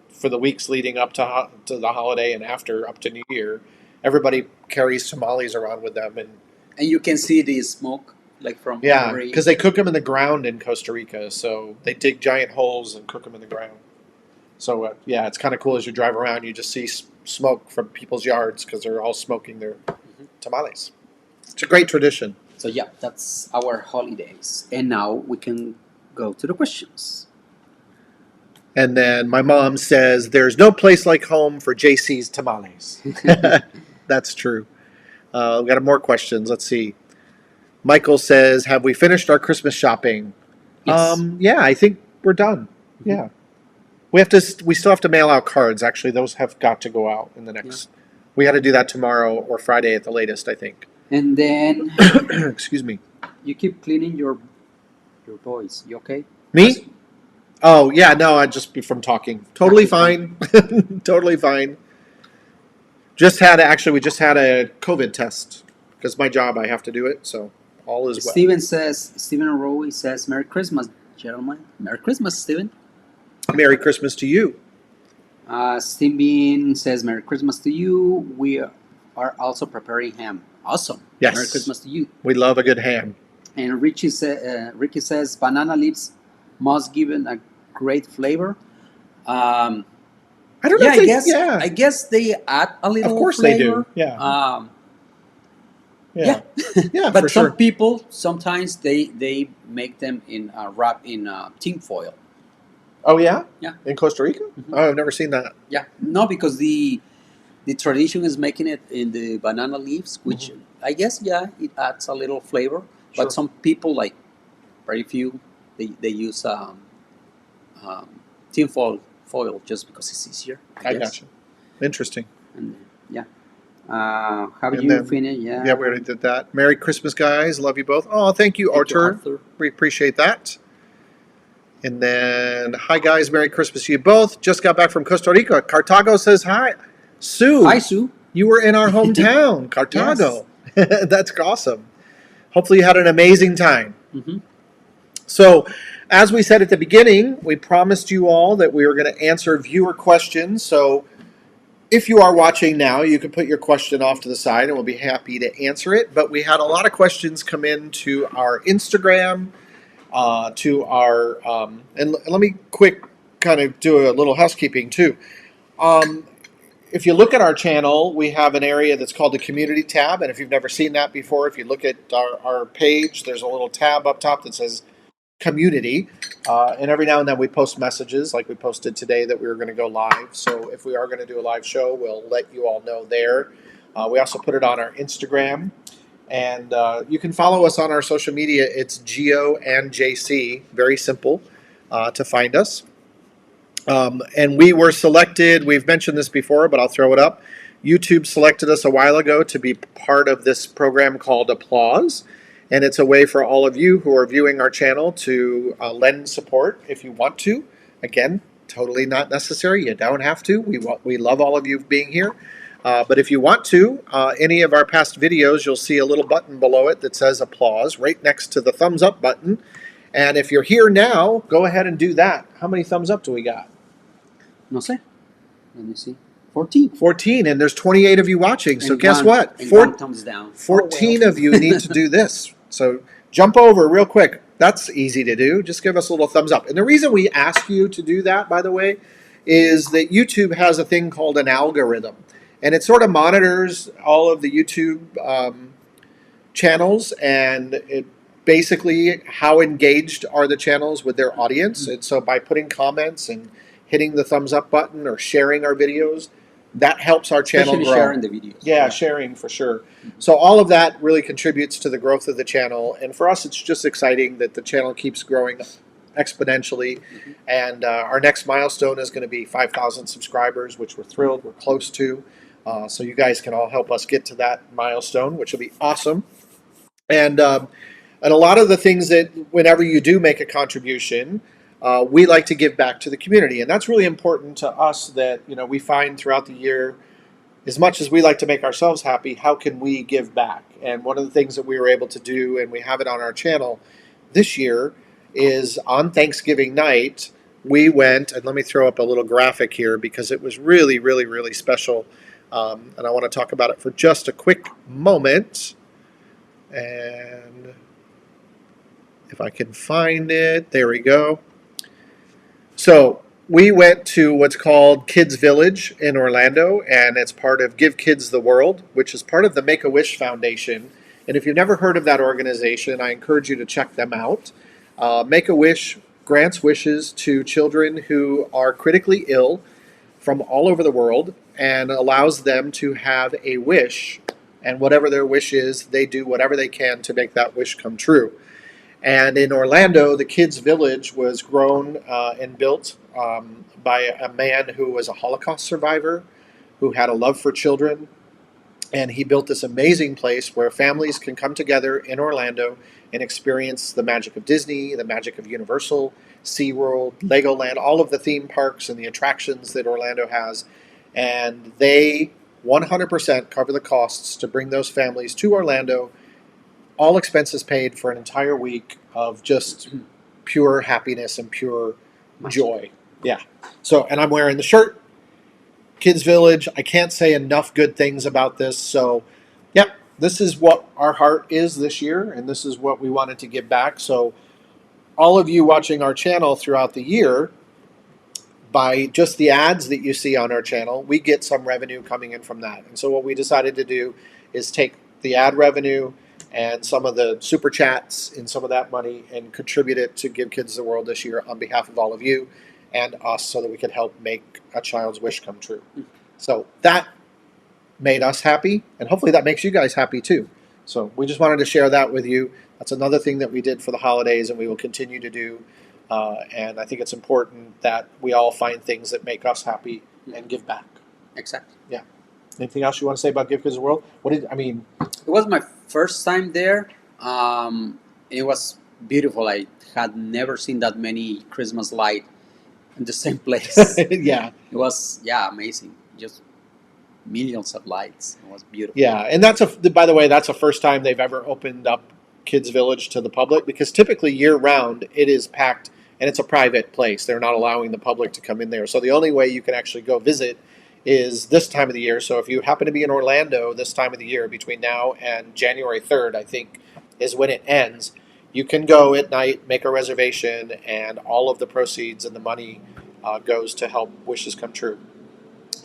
for the weeks leading up to the holiday and after up to New Year, everybody carries tamales around with them, and and you can see the smoke like from yeah, every. because they cook them in the ground in Costa Rica, so they dig giant holes and cook them in the ground. So yeah, it's kind of cool as you drive around, you just see smoke from people's yards because they're all smoking their tamales. It's a great tradition. So yeah, that's our holidays, and now we can go to the questions. And then my mom says, "There's no place like home for JC's tamales." That's true. We've got more questions. Let's see. Michael says, "Have we finished our Christmas shopping?" Yes. Yeah, I think we're done. Yeah, we still have to mail out cards. Actually, those have got to go out in the next. We got to do that tomorrow or Friday at the latest, I think. And then Excuse me. you keep cleaning your toys. You okay? Me? Oh yeah, no, I just be from talking. Totally fine. Totally fine. We just had a COVID test because my job I have to do it, so all is well. Steven Rowe says, "Merry Christmas, gentlemen. Merry Christmas, Steven." Merry Christmas to you. Steven says, "Merry Christmas to you. We are also preparing ham." Awesome. Yes. Merry Christmas to you. We love a good ham. And Ricky says, "Banana leaves must give it a great flavor." I don't know. I guess they add a little. Of course flavor. they do. Yeah. Yeah. Yeah, But for some sure. people sometimes they make them in wrap in tin foil. Oh yeah. Yeah. In Costa Rica? Mhm. Oh, I've never seen that. Yeah, no, because the tradition is making it in the banana leaves, which I guess it adds a little flavor. Sure. But some people, like very few, they use tin foil just because it's easier. I guess. gotcha. Interesting. And yeah, have And you then- finished? Yeah. Yeah, we already did that. Merry Christmas, guys. Love you both. Oh, thank you, Thank you, Arthur. Arthur. We appreciate that. And then, hi, guys. Merry Christmas to you both. Just got back from Costa Rica. Cartago says hi. Sue, Hi, Sue. you were in our hometown, Cartago. That's awesome. Hopefully you had an amazing time. Mm-hmm. So, as we said at the beginning, we promised you all that we were going to answer viewer questions. So if you are watching now, you can put your question off to the side and we'll be happy to answer it. But we had a lot of questions come in to our Instagram, to our, and let me quick kind of do a little housekeeping too. If you look at our channel, we have an area that's called the community tab. And if you've never seen that before, if you look at our page, there's a little tab up top that says community. And every now and then we post messages, like we posted today that we were going to go live. So if we are going to do a live show, we'll let you all know there. We also put it on our Instagram. And you can follow us on our social media. It's Gio and JC. Very simple to find us. And we were selected, we've mentioned this before, but I'll throw it up. YouTube selected us a while ago to be part of this program called Applause. And it's a way for all of you who are viewing our channel to lend support if you want to. Again, totally not necessary. You don't have to. We love all of you being here. But if you want to, any of our past videos, you'll see a little button below it that says Applause right next to the thumbs up button. And if you're here now, go ahead and do that. How many thumbs up do we got? No sé. Let me see. 14. 14, and there's 28 of you watching. So And guess one- what? and one thumbs down. 14 of you need to do this. So jump over real quick. That's easy to do. Just give us a little thumbs up. And the reason we ask you to do that, by the way, is that YouTube has a thing called an algorithm. And it sort of monitors all of the YouTube channels, and it basically how engaged are the channels with their audience. And so by putting comments and hitting the thumbs up button or sharing our videos, that helps our channel Especially grow. sharing the videos. Yeah, sharing for sure. So all of that really contributes to the growth of the channel. And for us, it's just exciting that the channel keeps growing exponentially. And our next milestone is going to be 5,000 subscribers, which we're thrilled we're close to. So you guys can all help us get to that milestone, which will be awesome. And a lot of the things that whenever you do make a contribution, we like to give back to the community. And that's really important to us that, we find throughout the year, as much as we like to make ourselves happy, how can we give back? And one of the things that we were able to do, and we have it on our channel this year, is on Thanksgiving night, we went, and let me throw up a little graphic here because it was really, really, really special. And I want to talk about it for just a quick moment. And if I can find it, there we go. So we went to what's called Kids Village in Orlando, and it's part of Give Kids the World, which is part of the Make-A-Wish Foundation. And if you've never heard of that organization, I encourage you to check them out. Make-A-Wish grants wishes to children who are critically ill from all over the world and allows them to have a wish. And whatever their wish is, they do whatever they can to make that wish come true. And in Orlando, the Kids Village was grown and built by a man who was a Holocaust survivor, who had a love for children. And he built this amazing place where families can come together in Orlando and experience the magic of Disney, the magic of Universal, SeaWorld, Legoland, all of the theme parks and the attractions that Orlando has. And they 100% cover the costs to bring those families to Orlando, all expenses paid for an entire week of just pure happiness and pure joy. Yeah. So, and I'm wearing the shirt, Kids Village. I can't say enough good things about this. So, yep, this is what our heart is this year, and this is what we wanted to give back. So, all of you watching our channel throughout the year, by just the ads that you see on our channel, we get some revenue coming in from that. And so what we decided to do is take the ad revenue and some of the super chats and some of that money and contribute it to Give Kids the World this year on behalf of all of you and us so that we could help make a child's wish come true. So that made us happy, and hopefully that makes you guys happy too. So we just wanted to share that with you. That's another thing that we did for the holidays and we will continue to do. And I think it's important that we all find things that make us happy and give back. Exactly. Yeah. Anything else you want to say about Give Kids the World? It was my first time there. It was beautiful. I had never seen that many Christmas lights in the same place. Yeah. It was, amazing. Just millions of lights. It was beautiful. Yeah. And by the way, that's the first time they've ever opened up Kids Village to the public, because typically year round it is packed and it's a private place. They're not allowing the public to come in there. So the only way you can actually go visit is this time of the year. So if you happen to be in Orlando this time of the year, between now and January 3rd, I think is when it ends, you can go at night, make a reservation, and all of the proceeds and the money goes to help wishes come true.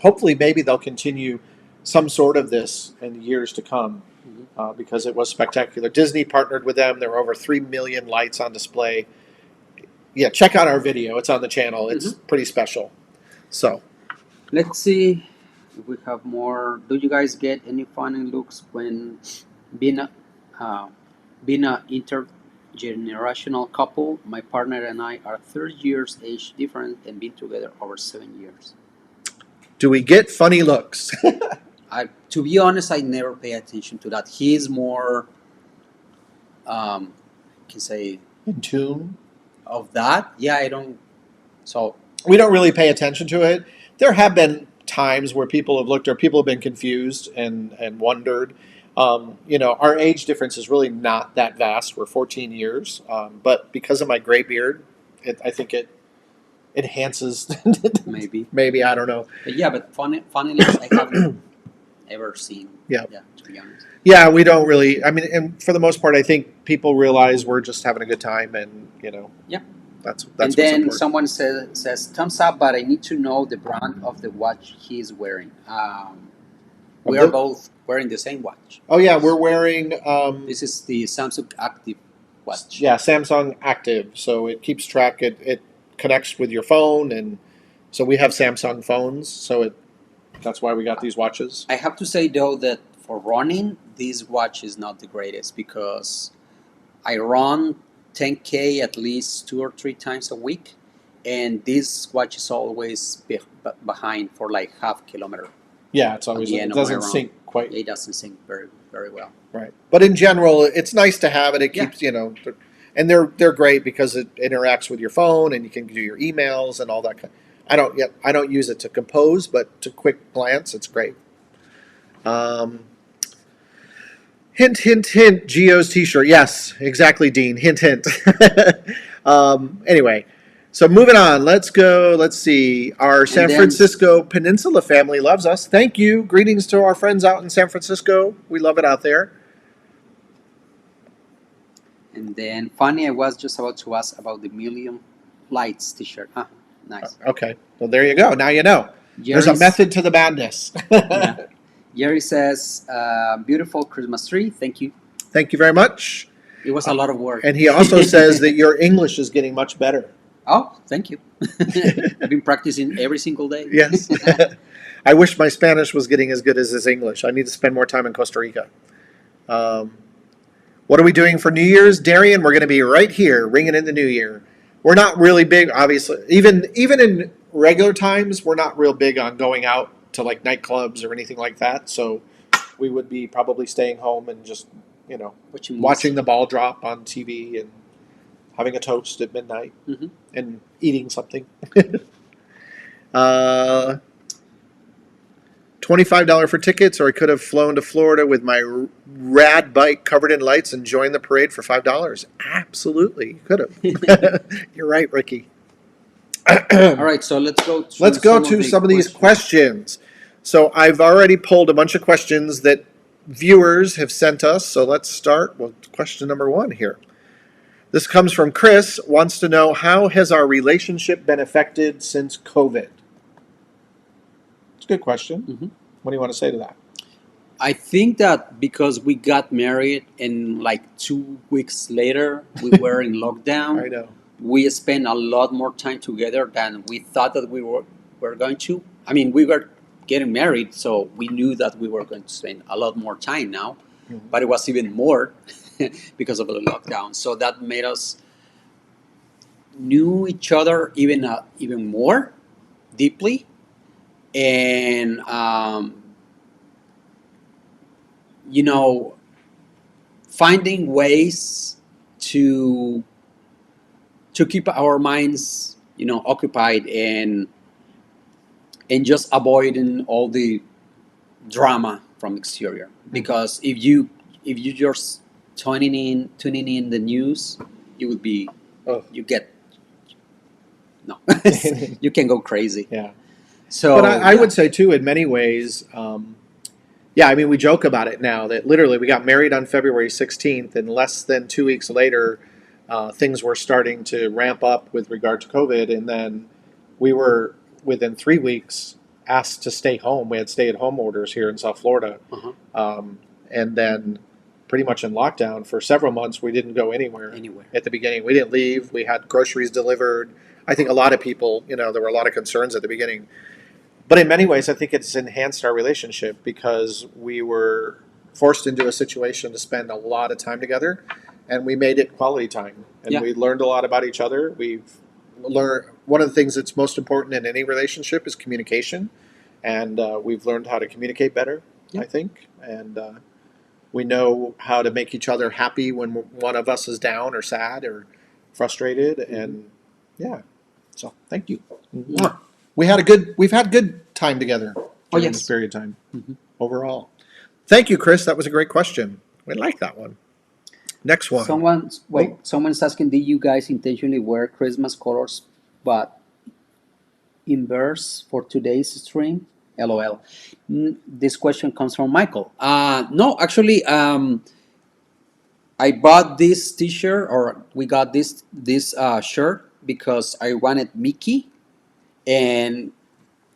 Hopefully, maybe they'll continue some sort of this in the years to come, because it was spectacular. Disney partnered with them. There were over 3 million lights on display. Yeah, check out our video. It's on the channel. It's pretty special. So, let's see if we have more. Do you guys get any funny looks when being a intergenerational couple? My partner and I are 30 years age different and been together over 7 years. do we get funny looks? To be honest, I never pay attention to that. He's more, can say, In tune? of that. Yeah, I don't. So We don't really pay attention to it. There have been times where people have looked or people have been confused and wondered. Our age difference is really not that vast. We're 14 years. But because of my gray beard, I think it enhances. maybe. Maybe, I don't know. But yeah, but funny looks I haven't ever seen. Yeah. To be honest. Yeah, we don't really. I mean, and for the most part, I think people realize we're just having a good time, and Yeah. that's And what's then important. someone says thumbs up, but I need to know the brand of the watch he's wearing. We are both wearing the same watch. Oh yeah, we're wearing. This is the Samsung Active watch. Yeah, Samsung Active, so it keeps track. It connects with your phone, and so we have Samsung phones. So that's why we got these watches. I have to say though that for running, this watch is not the greatest because I run 10K at least 2 or 3 times a week, and this watch is always behind for like half kilometer. Yeah, it's always the it end of my doesn't run. sync quite It doesn't sync very very well. right. But in general, it's nice to have it. It Yeah. keeps and they're great because it interacts with your phone, and you can do your emails and all that. I don't use it to compose, but to quick glance, it's great. Hint, hint, hint. Gio's T-shirt. Yes, exactly, Dean. Hint, hint. Anyway, so moving on. Let's go. Let's see. Our San then- Francisco Peninsula family loves us. Thank you. Greetings to our friends out in San Francisco. We love it out there. And then funny, I was just about to ask about the Million Lights T-shirt. Nice. Okay. Well, there you go. Now you know. There's a Jerry's- method to the madness. Yeah. Jerry says, "Beautiful Christmas tree. Thank you. Thank you very much. It was a lot of work." And he also says that your English is getting much better. Oh, thank you. I've been practicing every single day. Yes. I wish my Spanish was getting as good as his English. I need to spend more time in Costa Rica. What are we doing for New Year's, Darian? We're going to be right here, ringing in the New Year. We're not really big, obviously. Even in regular times, we're not real big on going out to like nightclubs or anything like that. So we would be probably staying home and just, watching the ball drop on TV and having a toast at midnight and eating something. $25 for tickets, or I could have flown to Florida with my rad bike covered in lights and joined the parade for $5. Absolutely, you could have. You're right, Ricky. All right, so let's go to some of these questions. So I've already pulled a bunch of questions that viewers have sent us. So let's start with question number 1 here. This comes from Chris, wants to know, how has our relationship been affected since COVID? It's a good question. Mhm. What do you want to say to that? I think that because we got married and like 2 weeks later we were in lockdown, I know. we spent a lot more time together than we thought that we were going to. I mean, we were getting married, so we knew that we were going to spend a lot more time now, but it was even more because of the lockdown. So that made us knew each other even more deeply, and finding ways to keep our minds occupied and just avoiding all the drama from exterior. Because if you tuning in the news, you would be Oh. you get no, you can go crazy. Yeah. So, But I yeah. would say too, in many ways, yeah. I mean, we joke about it now that literally we got married on February 16th, and less than 2 weeks later, things were starting to ramp up with regard to COVID, and then we were within 3 weeks asked to stay home. We had stay-at-home orders here in South Florida, Uh-huh. and then pretty much in lockdown for several months. We didn't go anywhere. Anywhere. At the beginning. We didn't leave. We had groceries delivered. I think a lot of people, there were a lot of concerns at the beginning. But in many ways, I think it's enhanced our relationship because we were forced into a situation to spend a lot of time together, and we made it quality time. And Yeah. we learned a lot about each other. We've learned one of the things that's most important in any relationship is communication, and we've learned how to communicate better, Yeah. I think, and we know how to make each other happy when one of us is down or sad or frustrated, and yeah. So thank you. Yeah. We've had good time together during yes. this period of time Mhm. overall. Thank you, Chris. That was a great question. We like that one. Next one. Someone's asking, did you guys intentionally wear Christmas colors, but inverse for today's stream? LOL. This question comes from Michael. No, actually, I bought this T-shirt, or we got this shirt because I wanted Mickey, and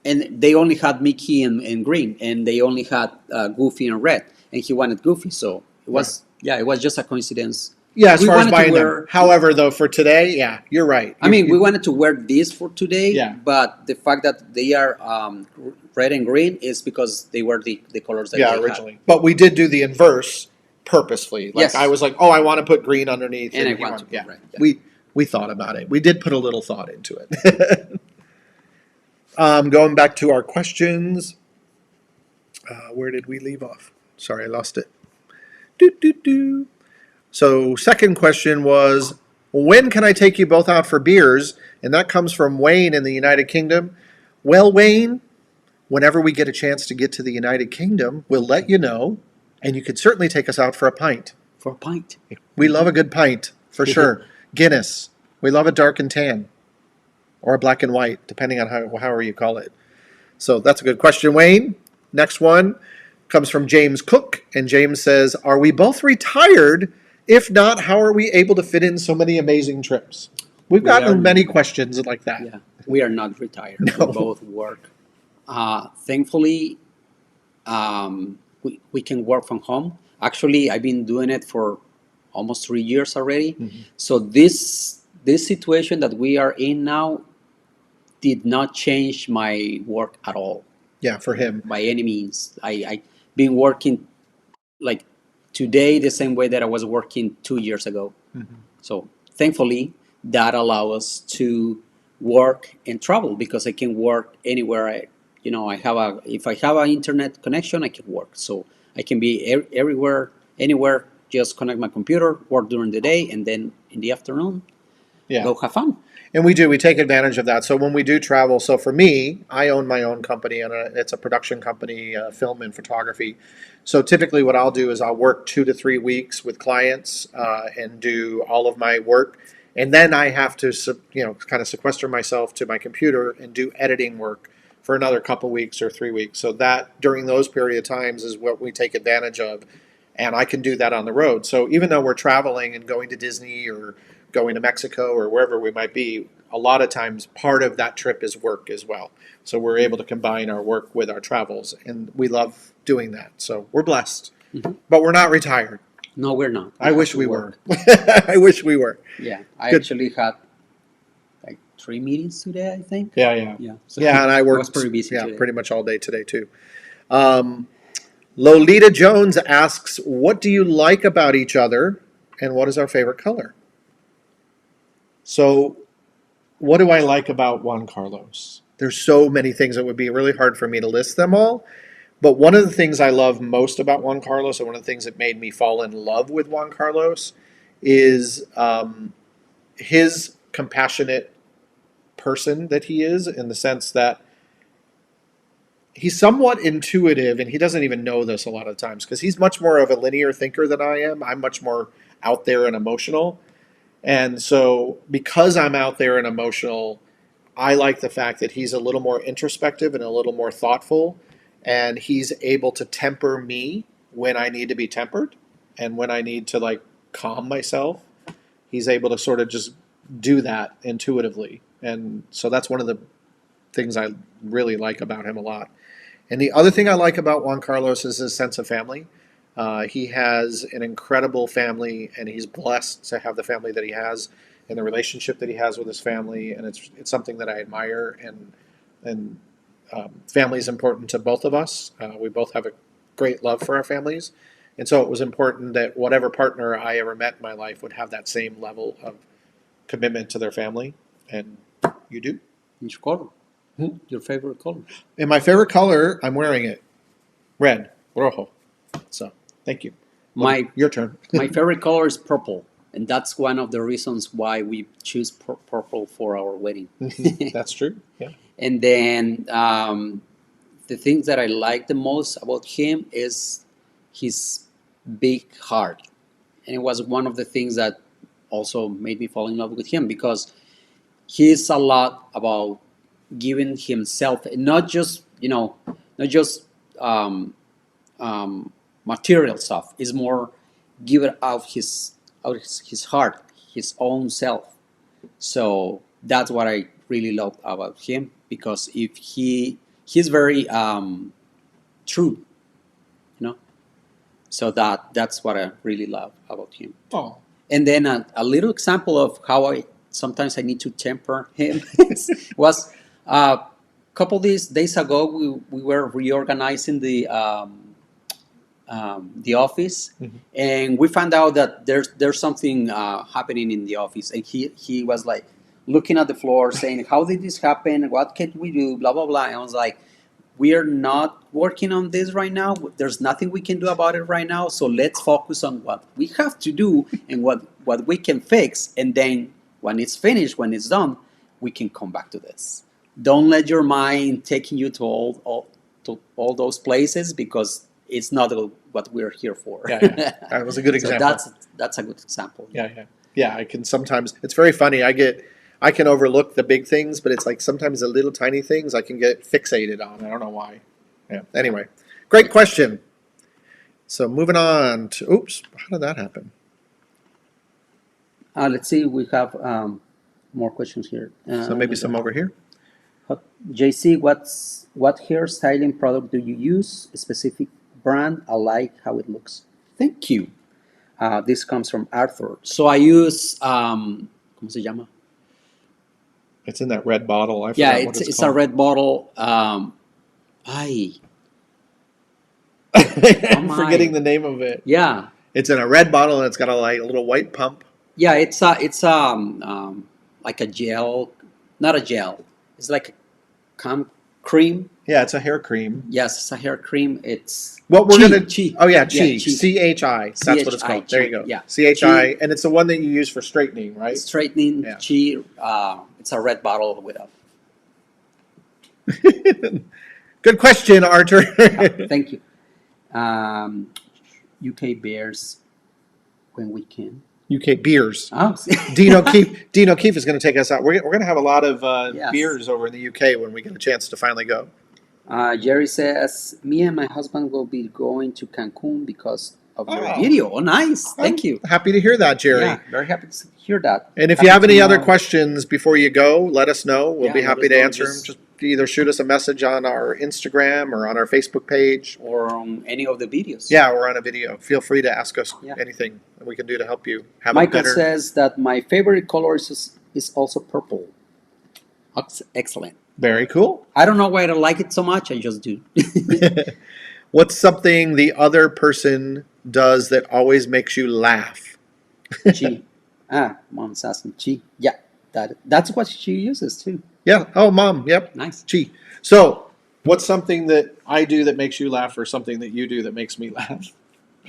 they only had Mickey in green, and they only had Goofy in red, and he wanted Goofy, so it was it was just a coincidence. Yeah, as We far as wanted to buying wear- them. However, though, for today, yeah, you're right. I mean, we wanted to wear this for today, Yeah. but the fact that they are red and green is because they were the colors that they had. originally. But we did do the inverse purposely. Like Yes. I was like, oh, I want to put green underneath. And I he want wanted- to put red, yeah. We thought about it. We did put a little thought into it. Going back to our questions. Where did we leave off? Sorry, I lost it. Doo. So, second question was, when can I take you both out for beers? And that comes from Wayne in the United Kingdom. Well, Wayne, whenever we get a chance to get to the United Kingdom, we'll let you know, and you could certainly take us out for a pint. For a pint. We love a good pint, for sure. Guinness. We love a dark and tan, or a black and white, depending on however you call it. So that's a good question, Wayne. Next one comes from James Cook, and James says, are we both retired? If not, how are we able to fit in so many amazing trips? We've We are- gotten many questions like that. Yeah, we are not retired. No. We both work. Thankfully, we can work from home. Actually, I've been doing it for almost 3 years already. Mhm. So this situation that we are in now did not change my work at all Yeah, for him. by any means. I been working like today the same way that I was working 2 years ago. Mhm. So thankfully, that allows us to work and travel because I can work anywhere. If I have an internet connection, I can work. So I can be everywhere, anywhere. Just connect my computer, work during the day, and then in the afternoon, Yeah. go have fun. And we do. We take advantage of that. So when we do travel, so for me, I own my own company, and it's a production company, film and photography. So typically, what I'll do is I'll work 2 to 3 weeks with clients and do all of my work, and then I have to, kind of sequester myself to my computer and do editing work for another couple weeks or 3 weeks. So that during those period of times is what we take advantage of, and I can do that on the road. So even though we're traveling and going to Disney or going to Mexico or wherever we might be, a lot of times part of that trip is work as well. So we're able to combine our work with our travels, and we love doing that. So we're blessed, Mhm. but we're not retired. No, we're not. I have wish to we work. were. I wish we were. Yeah, I Good. actually had like 3 meetings today, I think. Yeah. Yeah, so Yeah, and I worked was pretty busy today. pretty much all day today too. Lolita Jones asks, what do you like about each other, and what is our favorite color? So, what do I like about Juan Carlos? There's so many things. It would be really hard for me to list them all. But one of the things I love most about Juan Carlos, and one of the things that made me fall in love with Juan Carlos, is his compassionate person that he is, in the sense that he's somewhat intuitive, and he doesn't even know this a lot of times because he's much more of a linear thinker than I am. I'm much more out there and emotional. And so because I'm out there and emotional, I like the fact that he's a little more introspective and a little more thoughtful, and he's able to temper me when I need to be tempered, and when I need to like calm myself. He's able to sort of just do that intuitively, and so that's one of the things I really like about him a lot. And the other thing I like about Juan Carlos is his sense of family. He has an incredible family, and he's blessed to have the family that he has, and the relationship that he has with his family, and it's something that I admire. And family is important to both of us. We both have a great love for our families, and so it was important that whatever partner I ever met in my life would have that same level of commitment to their family. And you do. Which color? Your favorite color? And my favorite color, I'm wearing it, red, rojo. So thank you. Your turn. My favorite color is purple, and that's one of the reasons why we choose purple for our wedding. That's true. Yeah. And then the things that I like the most about him is his big heart, and it was one of the things that also made me fall in love with him, because he's a lot about giving himself, not just material stuff. It's more giving out his heart, his own self. So that's what I really love about him, because if he's very true, so that's what I really love about him. Oh. And then a little example of how I sometimes I need to temper him was a couple days ago we were reorganizing the office, and we found out that there's something happening in the office, and he was like looking at the floor saying, how did this happen, what can we do, blah blah blah. And I was like, we are not working on this right now, there's nothing we can do about it right now, so let's focus on what we have to do and what we can fix, and then when it's finished, when it's done, we can come back to this. Don't let your mind taking you to all those places, because it's not what we're here for. Yeah. That was a good example. So that's a good example. Yeah. I can sometimes. It's very funny. I can overlook the big things, but it's like sometimes the little tiny things I can get fixated on. I don't know why. Yeah. Anyway, great question. So moving on to. Oops, how did that happen? Let's see. We have more questions here. So maybe some over here. JC, what hairstyling product do you use? A specific brand? I like how it looks. Thank you. This comes from Arthur. So I use ¿cómo se llama? It's in that red bottle. I Yeah, forgot what it's called. a red bottle. I'm my. forgetting the name of it. Yeah, It's in a red bottle and it's got a little white pump. yeah. It's like a gel, not a gel. It's like a cream. Yeah, it's a hair cream. Yes, it's a hair cream. It's What we're gonna. Chi. Oh yeah, Yeah, Chi. CHI. That's what it's called. There you go. Yeah. CHI, and it's the one that you use for straightening, right? Straightening Yeah. Chi. It's a red bottle with a. Good question, Arthur. Thank you. UK bears when we can. UK beers. Oh, Dean O'Keefe is going to take us out. We're going to have a lot of Yes. beers over in the UK when we get a chance to finally go. Jerry says, me and my husband will be going to Cancun because of your Oh. video. Oh, nice. Thank you. Happy to hear that, Jerry. Yeah, very happy to hear that. And if Happy you have to any other know- questions before you go, let us know. We'll Yeah, be let happy us to know. answer them. Just either shoot us a message on our Instagram or on our Facebook page. or on any of the videos. Yeah, or on a video. Feel free to ask us Yeah. anything that we can do to help you have a Michael better. says that my favorite color is also purple. Excellent. Very cool. I don't know why I like it so much. I just do. What's something the other person does that always makes you laugh? Chi. Mom's asking Chi. Yeah, that's what she uses too. Yeah. Oh, Mom. Yep. Nice. Chi. So, what's something that I do that makes you laugh, or something that you do that makes me laugh?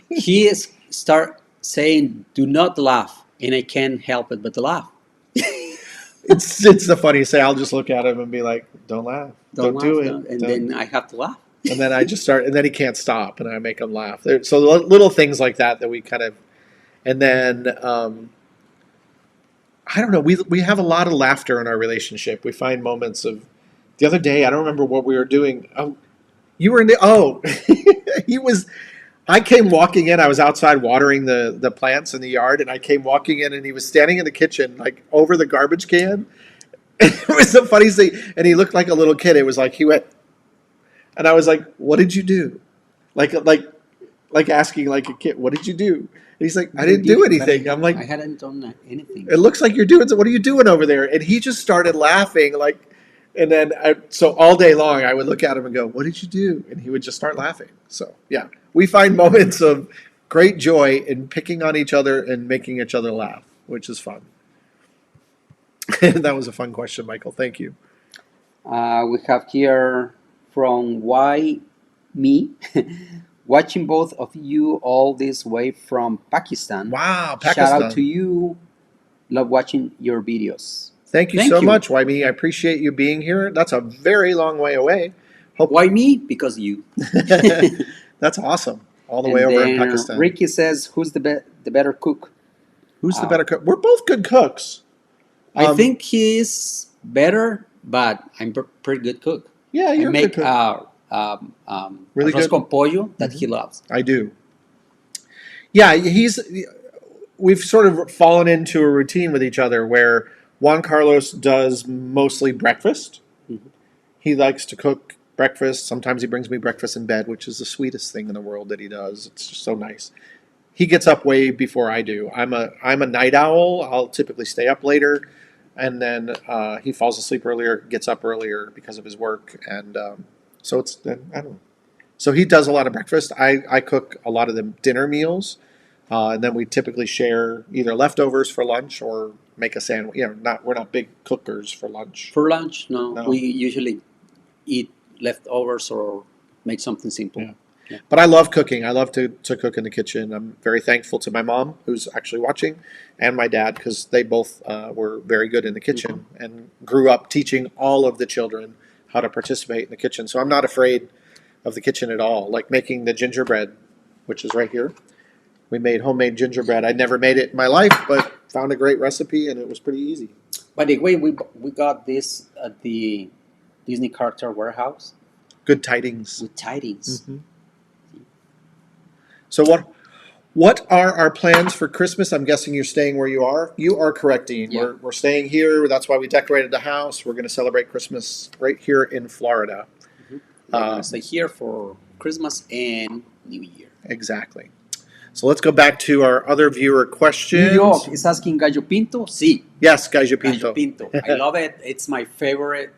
He is start saying, "Do not laugh," and I can't help it but to laugh. It's the funniest thing. I'll just look at him and be like, "Don't laugh. Don't laugh, do it." don't- And Don't." then I have to laugh. And then I just start, and then he can't stop, and I make him laugh. So little things like that we kind of, and then I don't know. We have a lot of laughter in our relationship. We find moments of. The other day, I don't remember what we were doing. Oh, you were in the. Oh, he was. I came walking in. I was outside watering the plants in the yard, and I came walking in, and he was standing in the kitchen, like over the garbage can. It was the funniest thing, and he looked like a little kid. It was like he went, and I was like, "What did you do?" Like asking like a kid, "What did you do?" And he's like, "I didn't do anything." I'm like, I hadn't done anything. "It looks like you're doing. What are you doing over there?" And he just started laughing, like, and then so all day long I would look at him and go, "What did you do?" And he would just start laughing. So yeah, we find moments of great joy in picking on each other and making each other laugh, which is fun. That was a fun question, Michael. Thank you. We have here from Why Me, watching both of you all this way from Pakistan. Wow, Shout Pakistan. out to you. Love watching your videos. Thank you so much, YB. I appreciate you being here. That's a very long way away. Hope Why me? Because you. That's awesome. All the And way over in then Pakistan. Ricky says, "Who's the better cook?" Who's the better cook? We're both good cooks. I think he's better, but I'm pretty good cook. Yeah, I you're a make good cook. Really arroz good? con pollo that he loves. I do. Yeah, we've sort of fallen into a routine with each other where Juan Carlos does mostly breakfast. Mm-hmm. He likes to cook breakfast. Sometimes he brings me breakfast in bed, which is the sweetest thing in the world that he does. It's just so nice. He gets up way before I do. I'm a night owl. I'll typically stay up later, and then he falls asleep earlier, gets up earlier because of his work, and so it's I don't know. So he does a lot of breakfast. I cook a lot of the dinner meals, and then we typically share either leftovers for lunch or make a sandwich. We're not big cookers for lunch. For lunch, no. No. We usually eat leftovers or make something simple. Yeah. But I love cooking. I love to cook in the kitchen. I'm very thankful to my mom, who's actually watching, and my dad, because they both were very good in the kitchen and grew up teaching all of the children how to participate in the kitchen. So I'm not afraid of the kitchen at all. Like making the gingerbread, which is right here. We made homemade gingerbread. I'd never made it in my life, but found a great recipe, and it was pretty easy. By the way, we got this at the Disney Character Warehouse Good tidings. with tidings. Mhm. So what are our plans for Christmas? I'm guessing you're staying where you are. You are correct, Dean. Yeah. We're staying here. That's why we decorated the house. We're going to celebrate Christmas right here in Florida. We're gonna stay here for Christmas and New Year. Exactly. So let's go back to our other viewer questions. New York is asking Gallo Pinto. Sí, Yes, Gallo Gallo Pinto. Pinto. I love it. It's my favorite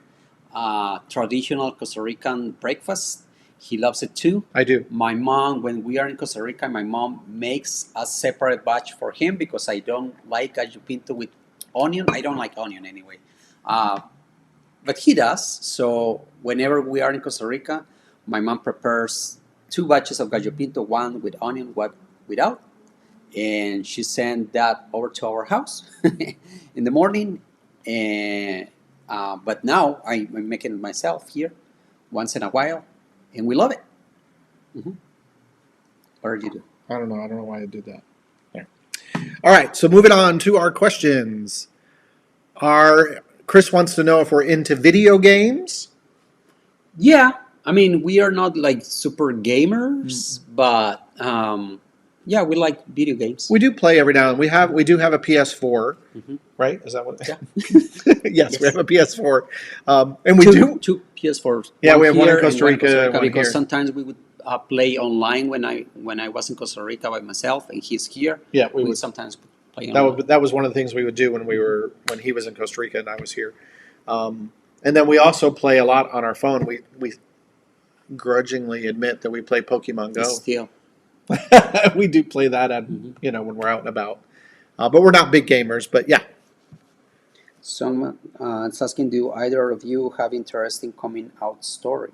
traditional Costa Rican breakfast. He loves it too. I do. My mom, when we are in Costa Rica, my mom makes a separate batch for him because I don't like gallo pinto with onion. I don't like onion anyway. But he does. So whenever we are in Costa Rica, my mom prepares 2 batches of gallo pinto, one with onion, one without. And she sent that over to our house in the morning. And but now I'm making it myself here once in a while. And we love it. What did you do? I don't know. I don't know why I did that. There. All right. So moving on to our questions. Chris wants to know if we're into video games. I mean, we are not like super gamers, but yeah, we like video games. We do play every now and then. We do have a PS4, right? Is that what? Yeah. Yes, we have a PS4, and we two PS4s. Yeah, we have one in here Costa and Rica, one because here. sometimes we would play online when I was in Costa Rica by myself and he's here. Yeah, we we would. would sometimes play online. That was one of the things we would do when he was in Costa Rica and I was here, and then we also play a lot on our phone. We grudgingly admit that we play Pokemon Go. Still. We do play that when we're out and about, but we're not big gamers. But yeah, Someone is asking, do either of you have interesting coming out story?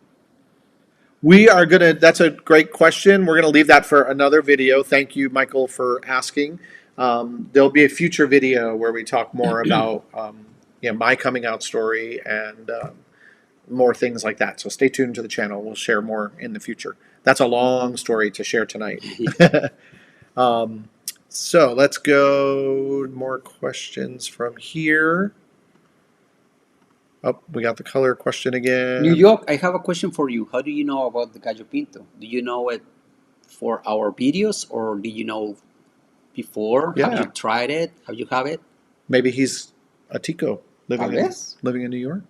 we are gonna. That's a great question. We're gonna leave that for another video. Thank you, Michael, for asking. There'll be a future video where we talk more about my coming out story and more things like that. So stay tuned to the channel. We'll share more in the future. That's a long story to share tonight. So let's go more questions from here. Oh, we got the color question again. New York, I have a question for you. How do you know about the Gallo Pinto? Do you know it for our videos, or do you know before? Have Yeah. you tried it? Have you have it? Maybe he's a Tico Tal vez. living in New York.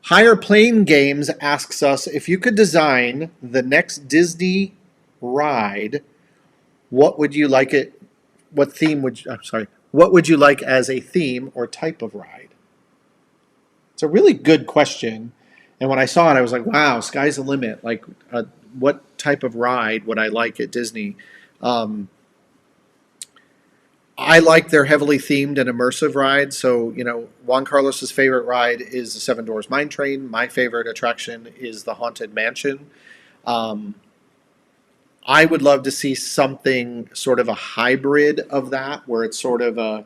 Higher Plane Games asks us if you could design the next Disney ride, what would you like it? What theme would you, I'm sorry, what would you like as a theme or type of ride? It's a really good question. And when I saw it, I was like, wow, sky's the limit. Like, what type of ride would I like at Disney? I like their heavily themed and immersive rides. So, Juan Carlos's favorite ride is the Seven Doors Mine Train. My favorite attraction is the Haunted Mansion. I would love to see something sort of a hybrid of that, where it's sort of a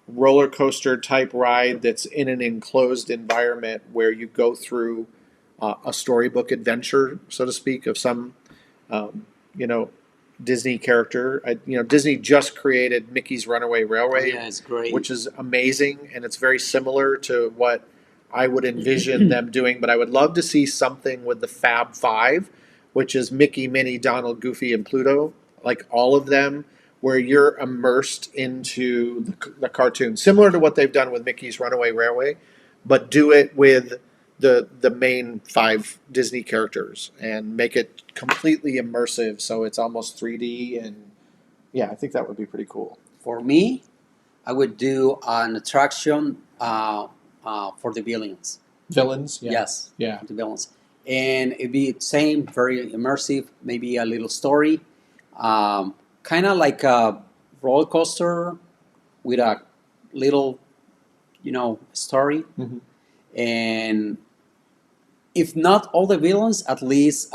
roller coaster type ride that's in an enclosed environment where you go through a storybook adventure, so to speak, of some, you know, Disney character. Disney just created Mickey's Runaway Railway, Yeah, it's great. which is amazing, and it's very similar to what I would envision them doing. But I would love to see something with the Fab Five, which is Mickey, Minnie, Donald, Goofy, and Pluto, like all of them, where you're immersed into the cartoon, similar to what they've done with Mickey's Runaway Railway, but do it with the main 5 Disney characters and make it completely immersive, so it's almost 3D. And yeah, I think that would be pretty cool. For me, I would do an attraction for the villains. Villains, yeah. Yes, Yeah. for the villains, and it'd be the same, very immersive. Maybe a little story, kind of like a roller coaster with a little, story. Mhm. And if not all the villains, at least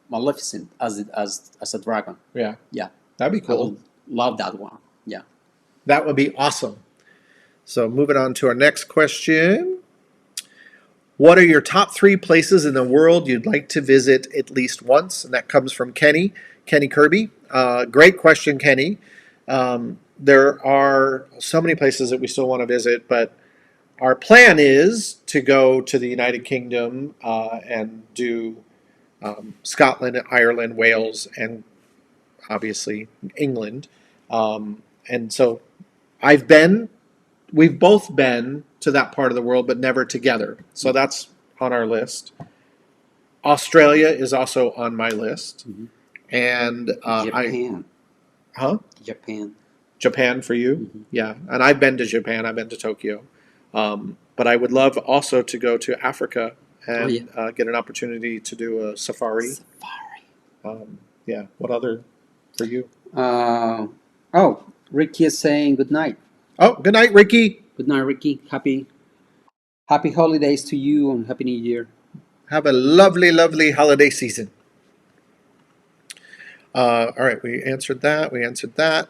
Maleficent as a dragon. Yeah. Yeah, That'd be I cool. would love that one. Yeah. That would be awesome. So moving on to our next question. What are your top 3 places in the world you'd like to visit at least once? And that comes from Kenny Kirby. Great question, Kenny. There are so many places that we still want to visit, but our plan is to go to the United Kingdom and do Scotland, Ireland, Wales, and obviously England. And so we've both been to that part of the world, but never together. So that's on our list. Australia is also on my list. Mhm. And Japan. Japan. Japan for you? Mhm. Yeah. And I've been to Japan. I've been to Tokyo. But I would love also to go to Africa and get an opportunity to do a safari. Yeah. What other for you? Ricky is saying good night. Oh, good night, Ricky. Good night, Ricky. Happy holidays to you and Happy New Year. Have a lovely, lovely holiday season. All right, we answered that.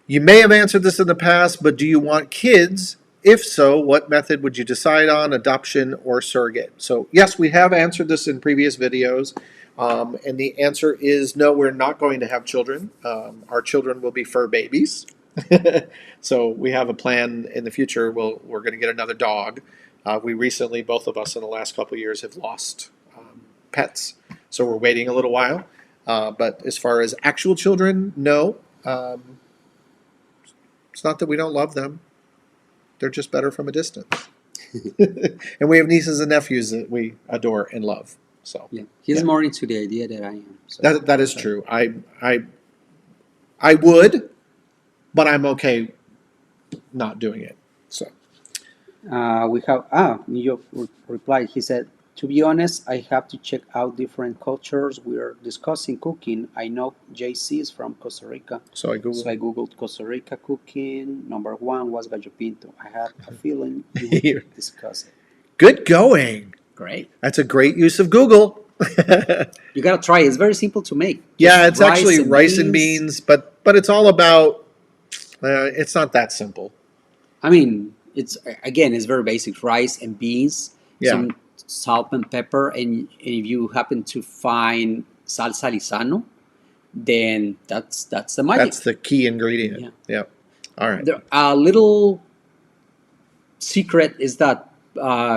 You may have answered this in the past, but do you want kids? If so, what method would you decide on, adoption or surrogate? So yes, we have answered this in previous videos. And the answer is no, we're not going to have children. Our children will be fur babies. So we have a plan in the future. We're going to get another dog. We recently, both of us in the last couple of years, have lost pets. So we're waiting a little while. But as far as actual children, no. It's not that we don't love them. They're just better from a distance. And we have nieces and nephews that we adore and love. So Yeah, he's more into the idea that I am. So. that is true. I would, but I'm okay not doing it. So We have New York replied. He said, "To be honest, I have to check out different cultures. We are discussing cooking. I know JC is from Costa Rica, so I Googled. so I googled Costa Rica cooking. Number 1 was gallo pinto. I had a feeling you would discuss it. Good going. Great. That's a great use of Google. You gotta try it. It's very simple to make. Yeah, Just it's actually rice and beans, but it's all about. It's not that simple. I mean, it's very basic: rice and beans, Yeah. some salt and pepper, and if you happen to find salsa Lizano, then that's the magic. That's the key ingredient. Yeah. Yep. All right. A little secret is that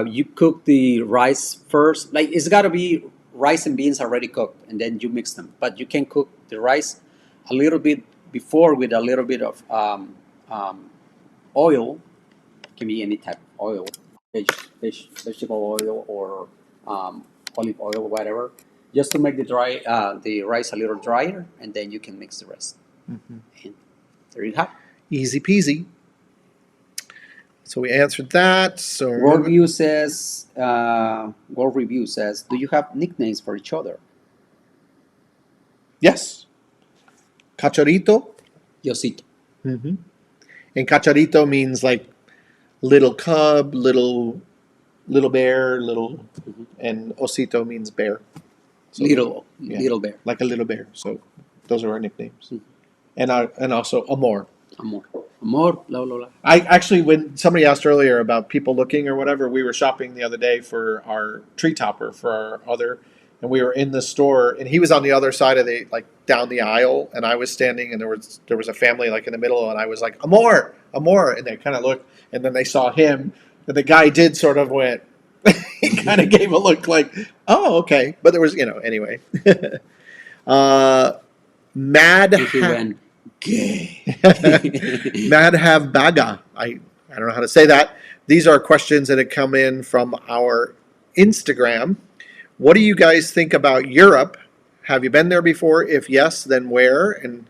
you cook the rice first. Like it's got to be rice and beans already cooked, and then you mix them. But you can cook the rice a little bit before with a little bit of oil. It can be any type of oil, vegetable oil or olive oil, whatever, just to make the rice a little drier, and then you can mix the rest. And there you have. Easy peasy. So we answered that. So World Review says, do you have nicknames for each other? yes, cachorrito. Yosito. And cachorrito means like little cub, little bear, little, and osito means bear. So, Little bear. like a little bear. So those are our nicknames. And also amor. Amor. Amor. La, la, la. I actually, when somebody asked earlier about people looking or whatever, we were shopping the other day for our tree topper for our other, and we were in the store, and he was on the other side of the, like, down the aisle, and I was standing, and there was a family like in the middle, and I was like, amor, and they kind of looked, and then they saw him, and the guy did sort of went, he kind of gave a look like, oh, okay, but there was, anyway. Mad. He went gay. Mad have baga. I don't know how to say that. These are questions that have come in from our Instagram. What do you guys think about Europe? Have you been there before? If yes, then where? And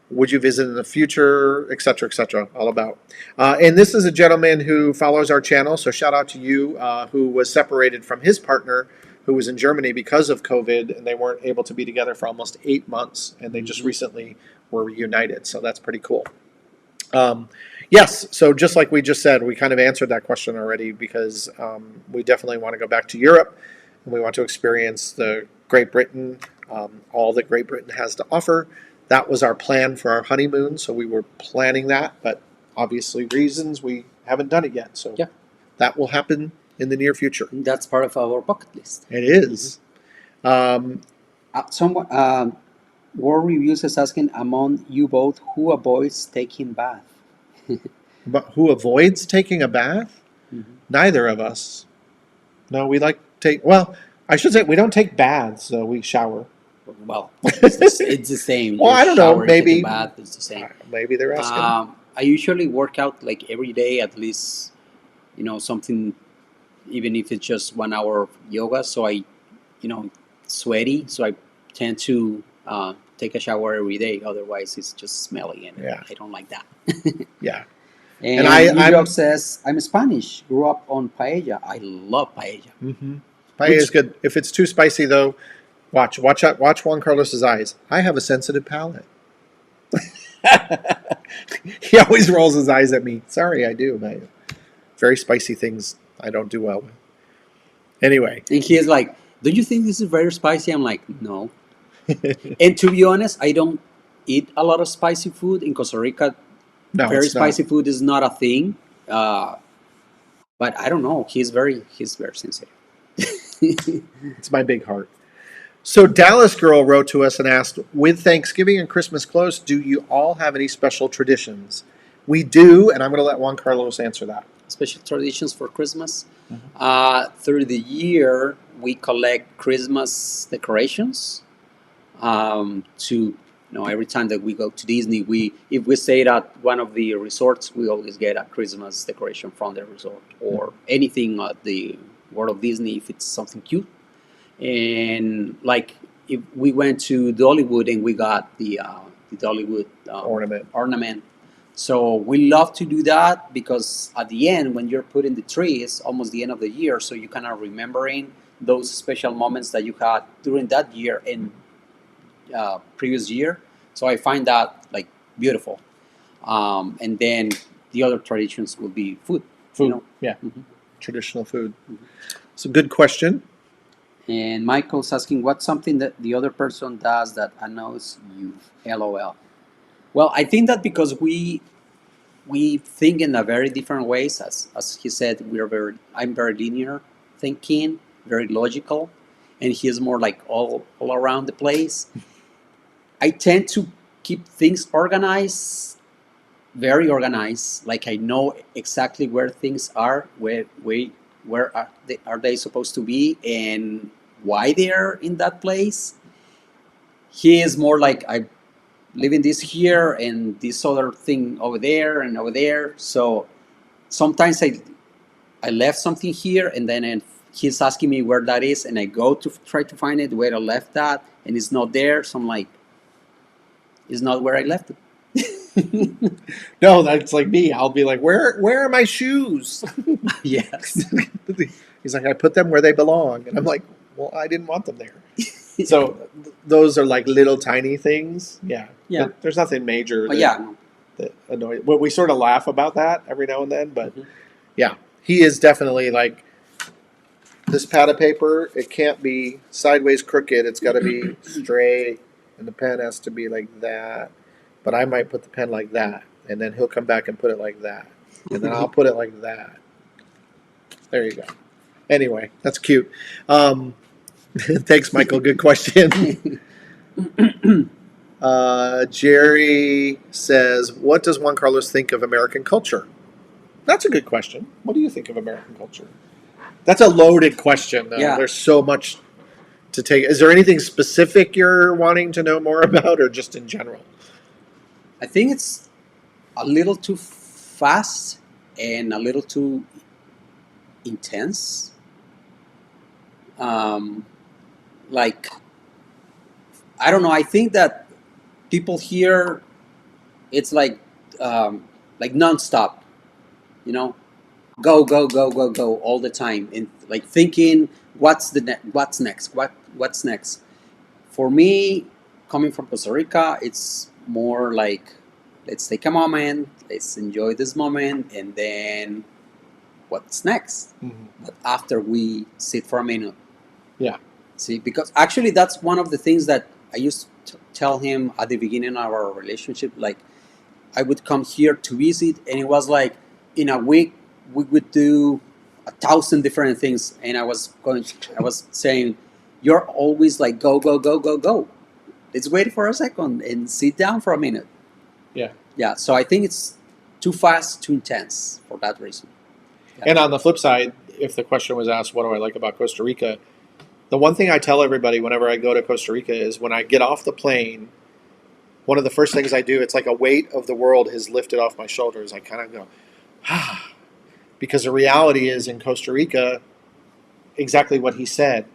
would you visit in the future, et cetera, all about. And this is a gentleman who follows our channel, so shout out to you, who was separated from his partner, who was in Germany because of COVID, and they weren't able to be together for almost 8 months, and they just recently were reunited, so that's pretty cool. Yes, so just like we just said, we kind of answered that question already, because we definitely want to go back to Europe, and we want to experience the Great Britain, all that Great Britain has to offer. That was our plan for our honeymoon, so we were planning that, but obviously reasons we haven't done it yet, so Yeah. that will happen in the near future. That's part of our bucket list. It is. Someone, World Reviews is asking, among you both, who avoids taking bath? But who avoids taking a bath? Neither of us. No, we like well, I should say we don't take baths, so we shower. Well, it's the same. Well, You I don't know, shower, maybe- take a bath, it's the same. Maybe they're asking. I usually work out like every day, at least, something, even if it's just 1 hour of yoga. So I, sweaty. So I tend to take a shower every day. Otherwise, it's just smelly, and Yeah. I don't like that. Yeah. And New says, I'm Spanish. Grew up on paella. I love paella. Paella is good. If it's too spicy, though, watch Juan Carlos's eyes. I have a sensitive palate. He always rolls his eyes at me. Sorry, I do. Very spicy things I don't do well with. Anyway. And he is like, don't you think this is very spicy? I'm like, no. And to be honest, I don't eat a lot of spicy food. In Costa Rica, No, very it's not. spicy food is not a thing. But I don't know. He's very sensitive. It's my big heart. So Dallas Girl wrote to us and asked, with Thanksgiving and Christmas close, do you all have any special traditions? We do, and I'm going to let Juan Carlos answer that. Special traditions for Christmas. Through the year, we collect Christmas decorations. Every time that we go to Disney, if we stay at one of the resorts, we always get a Christmas decoration from the resort, or anything at the World of Disney if it's something cute. And like if we went to Dollywood and we got the Dollywood ornament. So we love to do that, because at the end, when you're putting the tree, it's almost the end of the year, so you kind of remembering those special moments that you had during that year and previous year. So I find that like beautiful. And then the other traditions will be food. Yeah. Traditional food. It's a good question. And Michael's asking, what's something that the other person does that annoys you? LOL. Well, I think that because we think in a very different ways. As he said, I'm very linear thinking, very logical, and he is more like all around the place. I tend to keep things organized, very organized. Like I know exactly where things are, where are they supposed to be, and why they are in that place. He is more like I leaving this here and this other thing over there and over there. So sometimes I left something here and then he's asking me where that is and I go to try to find it where I left that and it's not there. So I'm like, it's not where I left it. No, that's like me. I'll be like, where are my shoes? Yes. He's like, I put them where they belong. And I'm like, well, I didn't want them there. So those are like little tiny things. Yeah. Yeah. But there's nothing major But yeah. that annoys. Well, we sort of laugh about that every now and then, but Mhm. yeah, he is definitely like, this pad of paper, it can't be sideways crooked. It's got to be straight, and the pen has to be like that. But I might put the pen like that, and then he'll come back and put it like that, and then I'll put it like that. There you go. Anyway, that's cute. Thanks, Michael. Good question. Jerry says, "What does Juan Carlos think of American culture?" That's a good question. What do you think of American culture? That's a loaded question, though. Yeah. There's so much to take. Is there anything specific you're wanting to know more about, or just in general? I think it's a little too fast and a little too intense. Like, I don't know. I think that people here, it's like nonstop, you know, go go go go go all the time, and like thinking, what's next? What's next? For me, coming from Costa Rica, it's more like let's take a moment, let's enjoy this moment, and then what's next? Mm-hmm. But after we sit for a minute. Yeah. See, because actually that's one of the things that I used to tell him at the beginning of our relationship. Like, I would come here to visit, and it was like in a week we would do 1,000 different things. And I was saying, you're always like go go go go go. Let's wait for a second and sit down for a minute. Yeah. Yeah. So I think it's too fast, too intense for that reason. Yeah. And on the flip side, if the question was asked, what do I like about Costa Rica? The one thing I tell everybody whenever I go to Costa Rica is when I get off the plane, one of the first things I do, it's like a weight of the world has lifted off my shoulders. I kind of go, ah. Because the reality is in Costa Rica, exactly what he said.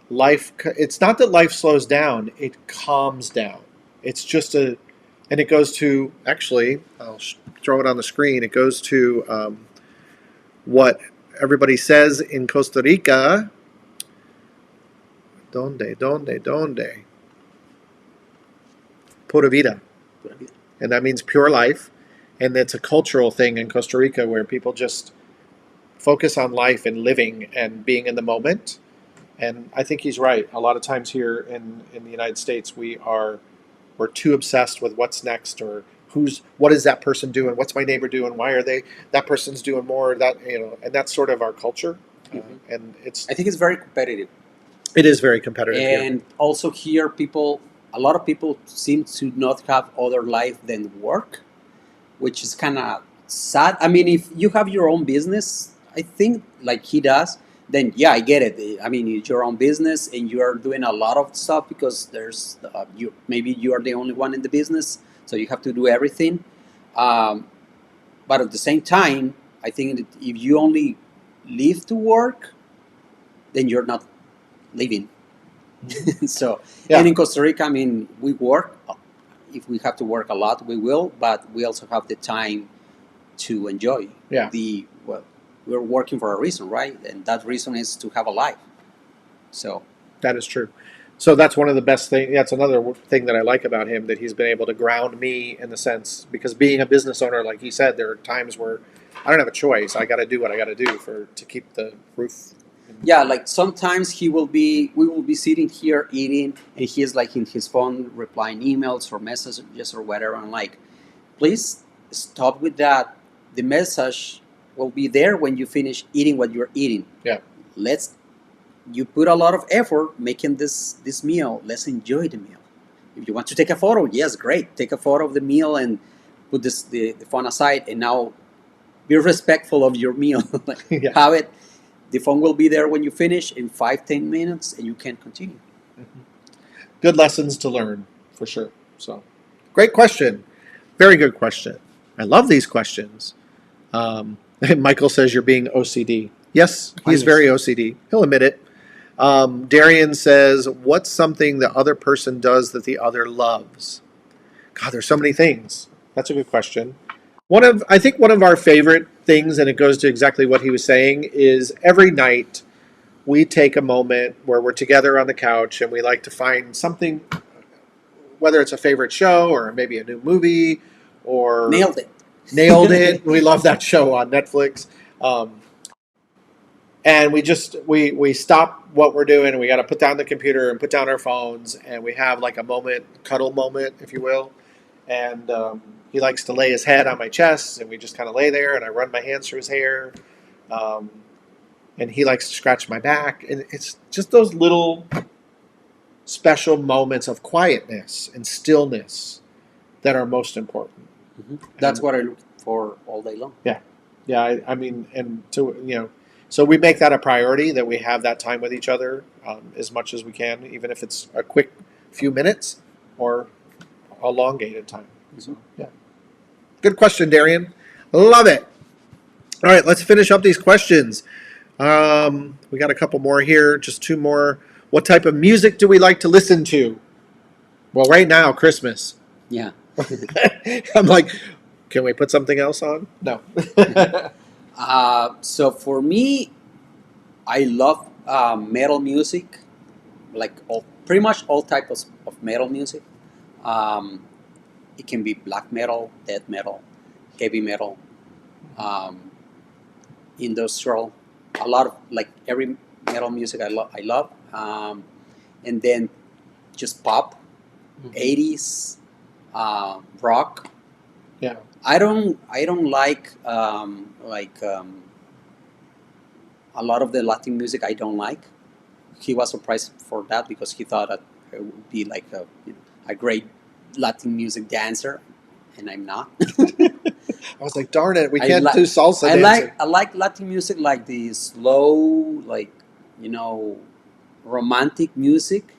Life, it's not that life slows down, it calms down. It's just and it goes to, actually, I'll throw it on the screen. It goes to what everybody says in Costa Rica. Donde? Pura vida. And that means pure life. And it's a cultural thing in Costa Rica where people just focus on life and living and being in the moment. And I think he's right. A lot of times here in the United States, we're too obsessed with what's next or what is that person doing? What's my neighbor doing? Why are that person's doing more? And that's sort of our culture. Mhm. And I think it's very competitive. it is very competitive here. And also here, a lot of people seem to not have other life than work, which is kind of sad. I mean, if you have your own business, I think like he does, then yeah, I get it. I mean, it's your own business and you are doing a lot of stuff because maybe you are the only one in the business, so you have to do everything. But at the same time, I think that if you only live to work, then you're not living. So, Yeah. and in Costa Rica, I mean, we work. If we have to work a lot, we will, but we also have the time to enjoy. Yeah. We're working for a reason, right? And that reason is to have a life. So That is true. So that's one of the best things. That's another thing that I like about him, that he's been able to ground me in the sense, because being a business owner, like he said, there are times where I don't have a choice. I got to do what I got to do to keep the roof. yeah, like sometimes we will be sitting here eating, and he's like in his phone replying emails or messages or whatever. I'm like, please stop with that. The message will be there when you finish eating what you're eating. Yeah. You put a lot of effort making this meal. Let's enjoy the meal. If you want to take a photo, yes, great. Take a photo of the meal and put the phone aside, and now be respectful of your meal. Like, Yeah. have it. The phone will be there when you finish in 5-10 minutes, and you can continue. Good lessons to learn for sure. So, great question. Very good question. I love these questions. Michael says you're being OCD. Yes, he's yes. very OCD. He'll admit it. Darian says, what's something the other person does that the other loves? God, there's so many things. That's a good question. I think one of our favorite things, and it goes to exactly what he was saying, is every night we take a moment where we're together on the couch and we like to find something, whether it's a favorite show or maybe a new movie or Nailed it. Nailed It. We love that show on Netflix. And we stop what we're doing and we got to put down the computer and put down our phones and we have like a moment, cuddle moment, if you will. And he likes to lay his head on my chest and we just kind of lay there and I run my hands through his hair. And he likes to scratch my back. And it's just those little special moments of quietness and stillness that are most important. That's what I look for all day long. Yeah. I mean, and so we make that a priority that we have that time with each other as much as we can, even if it's a quick few minutes or a elongated time. So, yeah. Good question, Darian. Love it. All right, let's finish up these questions. We got a couple more here, just two more. What type of music do we like to listen to? Well, right now, Christmas. Yeah. I'm like, can we put something else on? No. So for me, I love metal music, like pretty much all types of metal music. It can be black metal, death metal, heavy metal, industrial, a lot of like every metal music I love, and then just pop, 80s, rock. Yeah. I don't like a lot of the Latin music. I don't like. He was surprised for that because he thought that I would be like a great Latin music dancer, and I'm not. I was like, darn it, we can't do salsa dancing. I like Latin music, like the slow, like romantic music,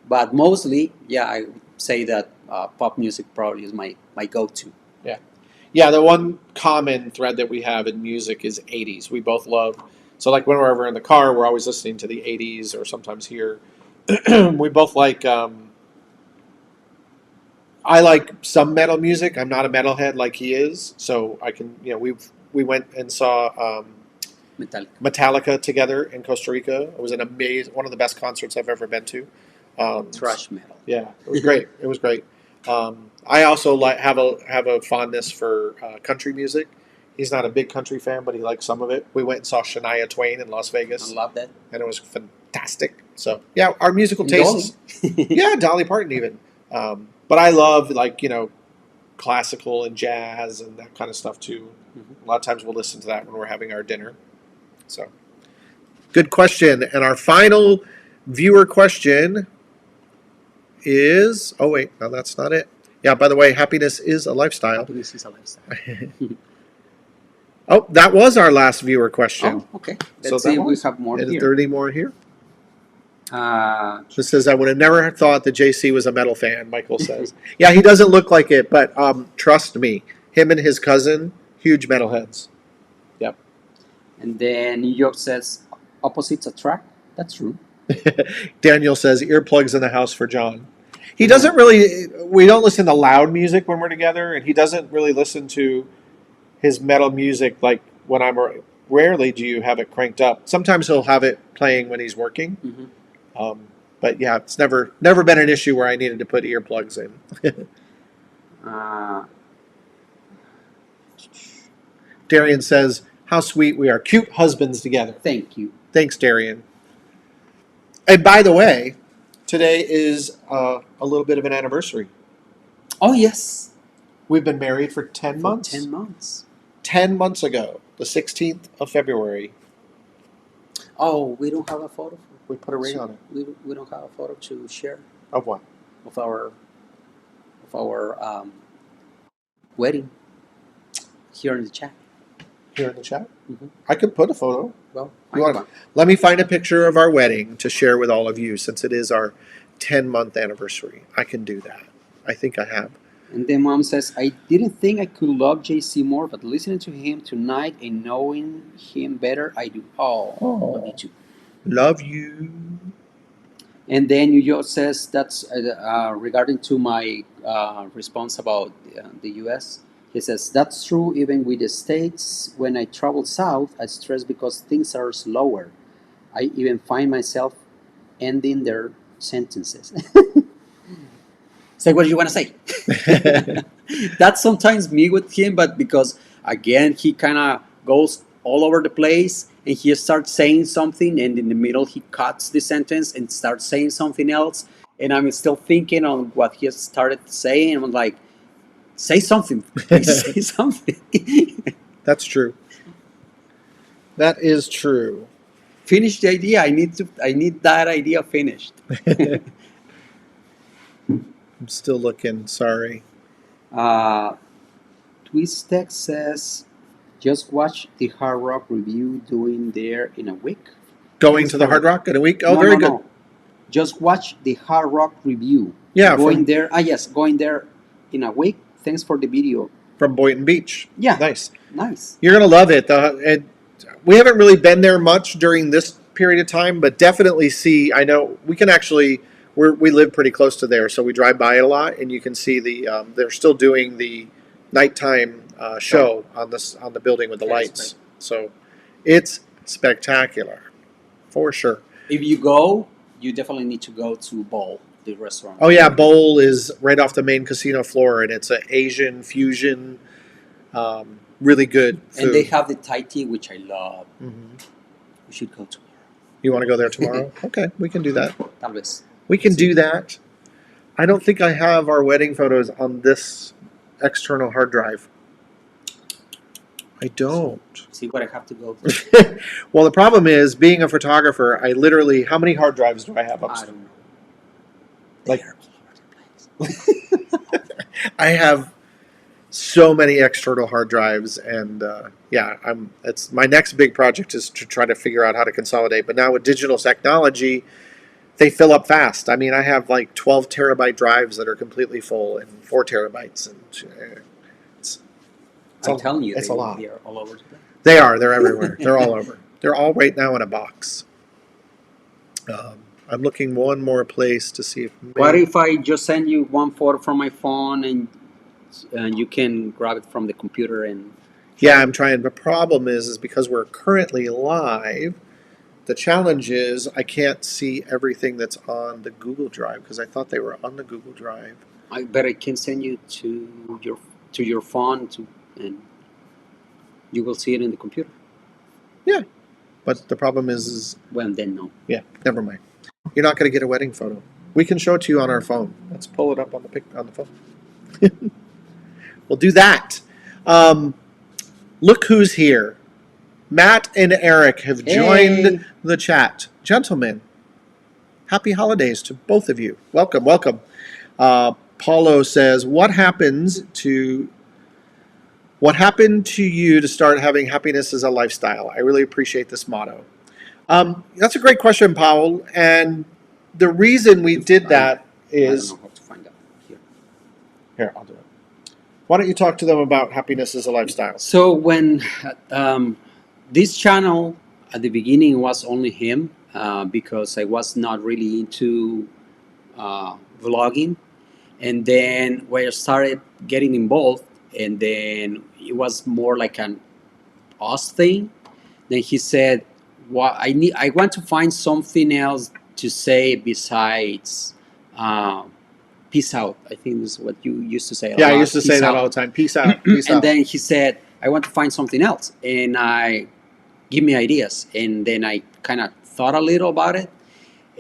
but mostly, yeah, I would say that pop music probably is my go-to. Yeah, the one common thread that we have in music is 80s. We both love. So like when we're ever in the car, we're always listening to the 80s or sometimes here. We both like, I like some metal music. I'm not a metalhead like he is. So I can, we went and saw Metallica together in Costa Rica. It was one of the best concerts I've ever been to. Thrash metal. Yeah, it was great. It was great. I also have a fondness for country music. He's not a big country fan, but he likes some of it. We went and saw Shania Twain in Las Vegas. I love that, and it was fantastic. So yeah, our musical tastes. Yeah, Dolly Parton even. But I love classical and jazz and that kind of stuff too. A lot of times we'll listen to that when we're having our dinner. So good question. And our final viewer question is, oh wait, no, that's not it. Yeah, by the way, happiness is a lifestyle. Happiness is a lifestyle. Oh, that was our last viewer question. Oh, okay. Let's see if we have more Is here. there any more here? This says, I would have never thought that JC was a metal fan, Michael says. Yeah, he doesn't look like it, but trust me, him and his cousin, huge metalheads. Yep. And then New York says, opposites attract. That's true. Daniel says, earplugs in the house for John. He doesn't really, we don't listen to loud music when we're together, and he doesn't really listen to his metal music like when rarely do you have it cranked up. Sometimes he'll have it playing when he's working. Mm-hmm. But yeah, it's never been an issue where I needed to put earplugs in. Darian says, how sweet we are. Cute husbands together. Thank you. Thanks, Darian. And by the way, today is a little bit of an anniversary. Oh, yes. We've been married for 10 months. 10 months. 10 months ago, the 16th of February. Oh, we don't have a photo. We put a ring on it. We don't have a photo to share. Of what? of our wedding here in the chat. Here in the chat? Mhm. I could put a photo. Well, You want, let me find a picture of our wedding to share with all of you since it is our 10-month anniversary. I can do that. I think I have. And then mom says, I didn't think I could love JC more, but listening to him tonight and knowing him better, I do. Oh, love you too. Love you. And then Yuyo says that's regarding to my response about the U.S. He says that's true even with the states. When I travel south, I stress because things are slower. I even find myself ending their sentences. Say what do you want to say. That's sometimes me with him, but because again he kind of goes all over the place and he starts saying something and in the middle he cuts the sentence and starts saying something else and I'm still thinking on what he started saying and I'm like, say something, please say something. That's true. That is true. Finish the idea. I need that idea finished. I'm still looking. Sorry. Twistex says, just watch the Hard Rock review doing there in a week. Going to the Hard Rock in a week? Oh, No, very no, good. no. Just watch the Hard Rock review. Yeah, Going there. Yes, going there in a week. Thanks for the video. From Boynton Beach. Yeah. Nice. Nice. You're going to love it. We haven't really been there much during this period of time, but definitely see. I know we can actually. We live pretty close to there, so we drive by it a lot, and you can see they're still doing the nighttime show on the building with the lights. So it's spectacular, for sure. If you go, you definitely need to go to Bowl, the restaurant. Oh yeah, Bowl is right off the main casino floor, and it's an Asian fusion, really good food. And they have the Thai tea, which I love. Mm-hmm. We should go tomorrow. You want to go there tomorrow? Okay, we can do that. Tal vez. We can do that. I don't think I have our wedding photos on this external hard drive. I don't. See what I have to go through. Well, the problem is, being a photographer, I literally, how many hard drives do I have I upstairs? don't know. Like- They're all over the place. I have so many external hard drives, and it's my next big project is to try to figure out how to consolidate. But now with digital technology, they fill up fast. I mean, I have like 12 terabyte drives that are completely full and 4 terabytes, and I'm telling you, it's a lot. They are all over the place. They are. They're everywhere. They're all over. They're all right now in a box. I'm looking one more place to see if. What if I just send you one photo from my phone and you can grab it from the computer and? Yeah, I'm trying. The problem is because we're currently live. The challenge is I can't see everything that's on the Google Drive because I thought they were on the Google Drive. I can send you to your phone and you will see it in the computer. Yeah, but the problem is Well, then no. yeah, never mind. You're not going to get a wedding photo. We can show it to you on our phone. Let's pull it up on the phone. We'll do that. Look who's here. Matt and Eric have joined the chat. Gentlemen, happy holidays to both of you. Welcome, welcome. Paulo says, what happened to you to start having happiness as a lifestyle? I really appreciate this motto. That's a great question, Paul. And the reason we did that is... I don't know how to find out. Here, I'll do it. Why don't you talk to them about happiness as a lifestyle? So when this channel at the beginning was only him because I was not really into vlogging, and then when I started getting involved, and then it was more like an us thing. Then he said, "Well, I want to find something else to say besides." Peace out. I think is what you used to say. I used to say that all the time. Peace out. Peace out. And then he said, I want to find something else. And give me ideas. And then I kind of thought a little about it.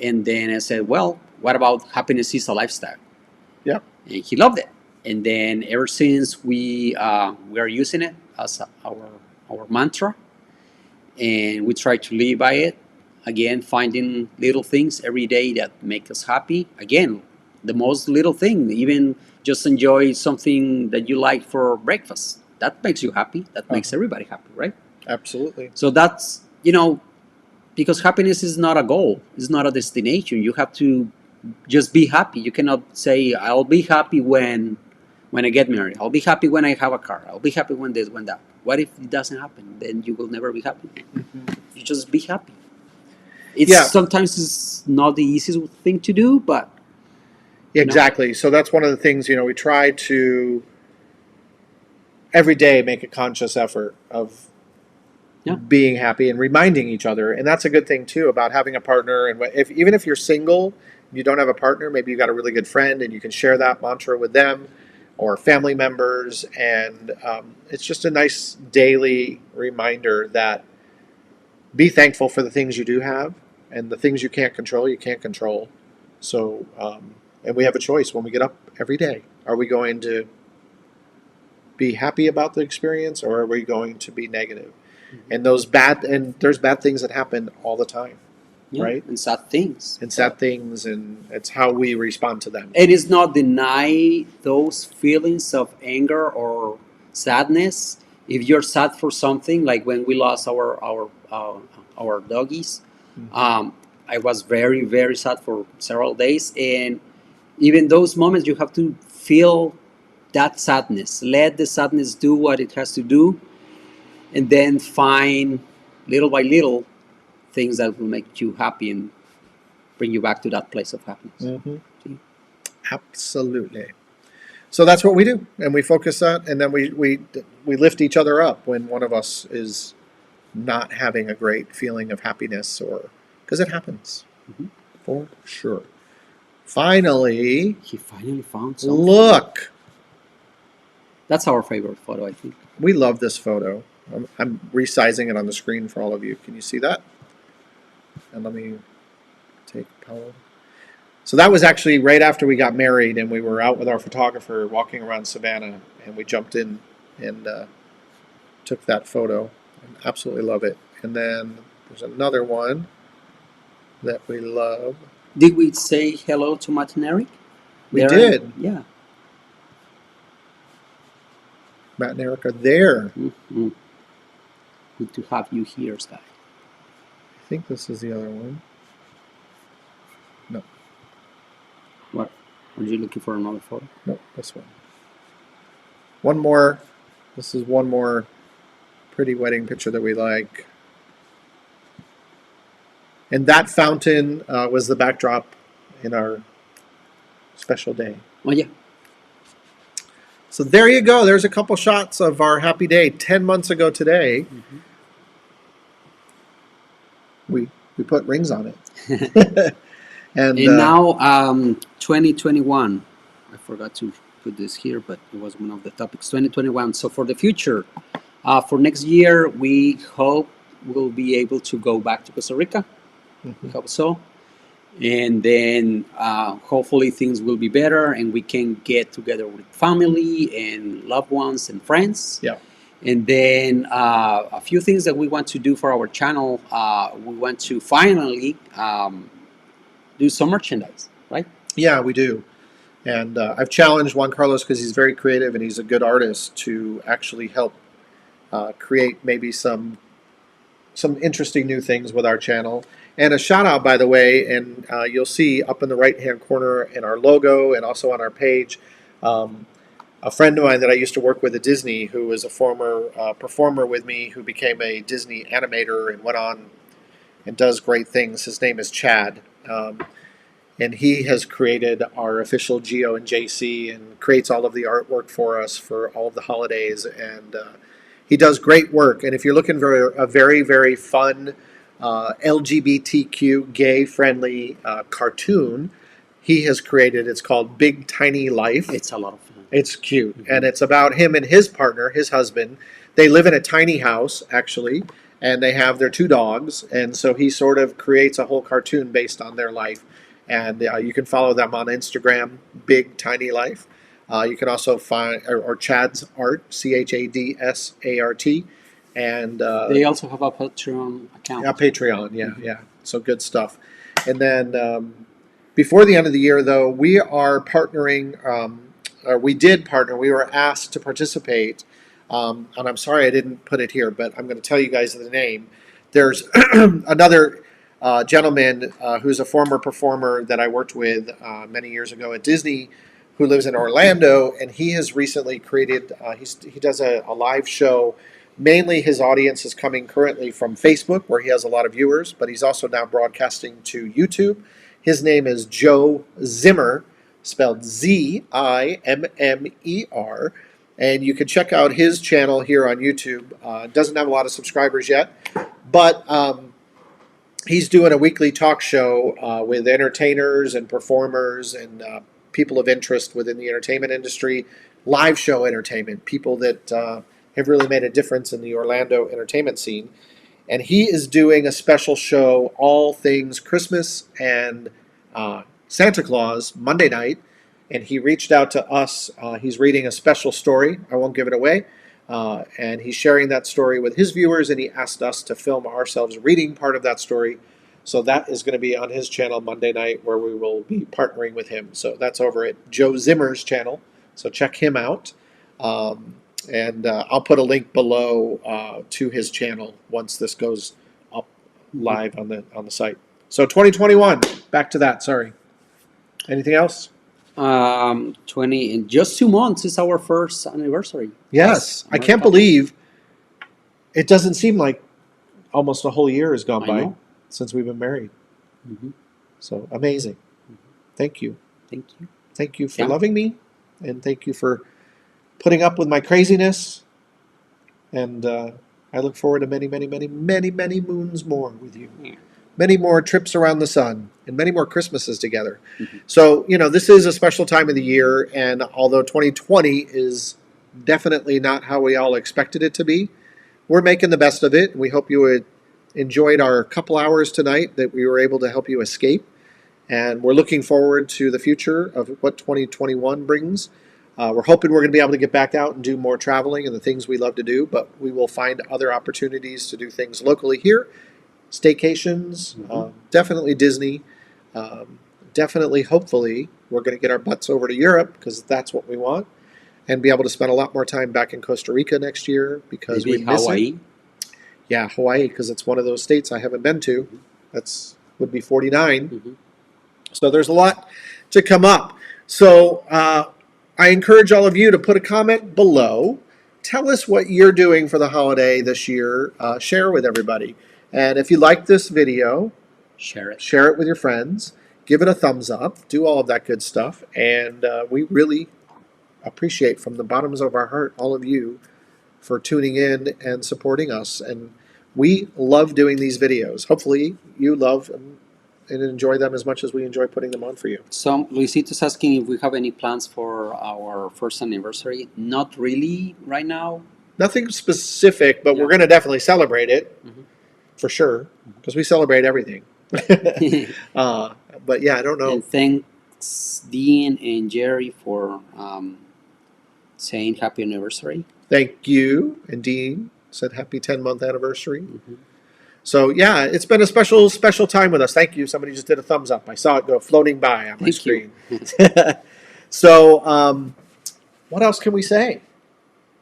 And then I said, well, what about happiness is a lifestyle? Yeah. And he loved it. And then ever since we are using it as our mantra. And we try to live by it. Again, finding little things every day that make us happy. Again, the most little thing, even just enjoy something that you like for breakfast. That makes you happy. That makes everybody happy, right? Absolutely. So that's, because happiness is not a goal, it's not a destination. You have to just be happy. You cannot say, I'll be happy when I get married. I'll be happy when I have a car. I'll be happy when this, when that. What if it doesn't happen? Then you will never be happy. You just be happy. It's Yeah. sometimes it's not the easiest thing to do, but Exactly. So that's one of the things, we try to every day make a conscious effort of Yeah. being happy and reminding each other. And that's a good thing too about having a partner. And even if you're single, you don't have a partner, maybe you got a really good friend and you can share that mantra with them or family members. And it's just a nice daily reminder that be thankful for the things you do have, and the things you can't control, you can't control. So, and we have a choice when we get up every day. Are we going to be happy about the experience, or are we going to be negative? And there's bad things that happen all the time, right? And sad things. And sad things, and it's how we respond to them. It is not deny those feelings of anger or sadness. If you're sad for something, like when we lost our doggies, I was very, very sad for several days. And even those moments, you have to feel that sadness. Let the sadness do what it has to do, and then find little by little things that will make you happy and bring you back to that place of happiness. Absolutely. So that's what we do, and we focus on, and then we lift each other up when one of us is not having a great feeling of happiness, or because it happens for sure. Finally, He finally found something. look, That's our favorite photo, I think. we love this photo. I'm resizing it on the screen for all of you. Can you see that? And let me take Powell. So that was actually right after we got married, and we were out with our photographer walking around Savannah, and we jumped in and took that photo. I absolutely love it. And then there's another one that we love. Did we say hello to Matt and Eric? We did. Yeah. Matt and Eric are there. Mm-hmm. Good to have you here, Sky. I think this is the other one. No, What? Are you looking for another photo? no, this one. One more. This is one more pretty wedding picture that we like. And that fountain was the backdrop in our special day. Oh, yeah. So there you go. There's a couple shots of our happy day 10 months ago today. We put rings on it. and now 2021. I forgot to put this here, but it was one of the topics. 2021. So for the future, for next year, we hope we'll be able to go back to Costa Rica. We hope so. And then hopefully things will be better, and we can get together with family and loved ones and friends. Yeah. And then a few things that we want to do for our channel. We want to finally do some merchandise, right? Yeah, we do. And I've challenged Juan Carlos, because he's very creative and he's a good artist, to actually help create maybe some interesting new things with our channel. And a shout out, by the way, and you'll see up in the right hand corner in our logo and also on our page, a friend of mine that I used to work with at Disney, who was a former performer with me, who became a Disney animator and went on and does great things. His name is Chad. And he has created our official Gio and JC and creates all of the artwork for us for all of the holidays. And he does great work. And if you're looking for a very, very fun LGBTQ gay-friendly cartoon, he has created, it's called Big Tiny Life. It's a lot of fun. It's cute. And it's about him and his partner, his husband. They live in a tiny house, actually, and they have their 2 dogs. And so he sort of creates a whole cartoon based on their life. And you can follow them on Instagram, Big Tiny Life. You can also find, or Chad's Art, CHADSART. And they also have a Patreon account. yeah, Patreon, yeah. So good stuff. And then Before the end of the year, though, we are partnering, or we did partner. We were asked to participate, and I'm sorry I didn't put it here, but I'm going to tell you guys the name. There's another gentleman who's a former performer that I worked with many years ago at Disney, who lives in Orlando, and he has recently created. He does a live show. Mainly, his audience is coming currently from Facebook, where he has a lot of viewers, but he's also now broadcasting to YouTube. His name is Joe Zimmer, spelled Zimmer, and you can check out his channel here on YouTube. Doesn't have a lot of subscribers yet, but he's doing a weekly talk show with entertainers and performers and people of interest within the entertainment industry, live show entertainment, people that have really made a difference in the Orlando entertainment scene. And he is doing a special show, all things Christmas and Santa Claus, Monday night. And he reached out to us. He's reading a special story. I won't give it away. And he's sharing that story with his viewers, and he asked us to film ourselves reading part of that story. So that is going to be on his channel Monday night, where we will be partnering with him. So that's over at Joe Zimmer's channel. So check him out. And I'll put a link below to his channel once this goes up live on the site. So 2021, back to that. Sorry. Anything else? 20 in just 2 months is our first anniversary. Yes, I can't believe it doesn't seem like almost a whole year has gone by since we've been married. Mm-hmm. So amazing. Thank you. Thank you. Thank you for loving me, and thank you for putting up with my craziness. And I look forward to many, many, many, many, many moons more with you. Yeah. Many more trips around the sun, and many more Christmases together. Mm-hmm. So, this is a special time of the year, and although 2020 is definitely not how we all expected it to be, we're making the best of it. We hope you enjoyed our couple hours tonight, that we were able to help you escape, and we're looking forward to the future of what 2021 brings. We're hoping we're going to be able to get back out and do more traveling and the things we love to do, but we will find other opportunities to do things locally here. Staycations, definitely Disney, definitely, hopefully, we're going to get our butts over to Europe, because that's what we want, and be able to spend a lot more time back in Costa Rica next year, because Maybe we miss Hawaii. it. Yeah, Hawaii, because it's one of those states I haven't been to. That's would be 49. Mm-hmm. So there's a lot to come up. So I encourage all of you to put a comment below. Tell us what you're doing for the holiday this year. Share with everybody. And if you like this video, Share it with your friends. Give it a thumbs up. Do all of that good stuff. And we really appreciate, from the bottoms of our heart, all of you for tuning in and supporting us. And we love doing these videos. Hopefully you love and enjoy them as much as we enjoy putting them on for you. So Luisito's asking if we have any plans for our first anniversary. Not really right now. Nothing specific, but we're going to definitely celebrate it. For sure, because we celebrate everything. But yeah, I don't know. And thanks Dean and Jerry for saying happy anniversary. Thank you. And Dean said happy 10-month anniversary. So yeah, it's been a special time with us. Thank you. Somebody just did a thumbs up. I saw it go floating by on my screen. So what else can we say?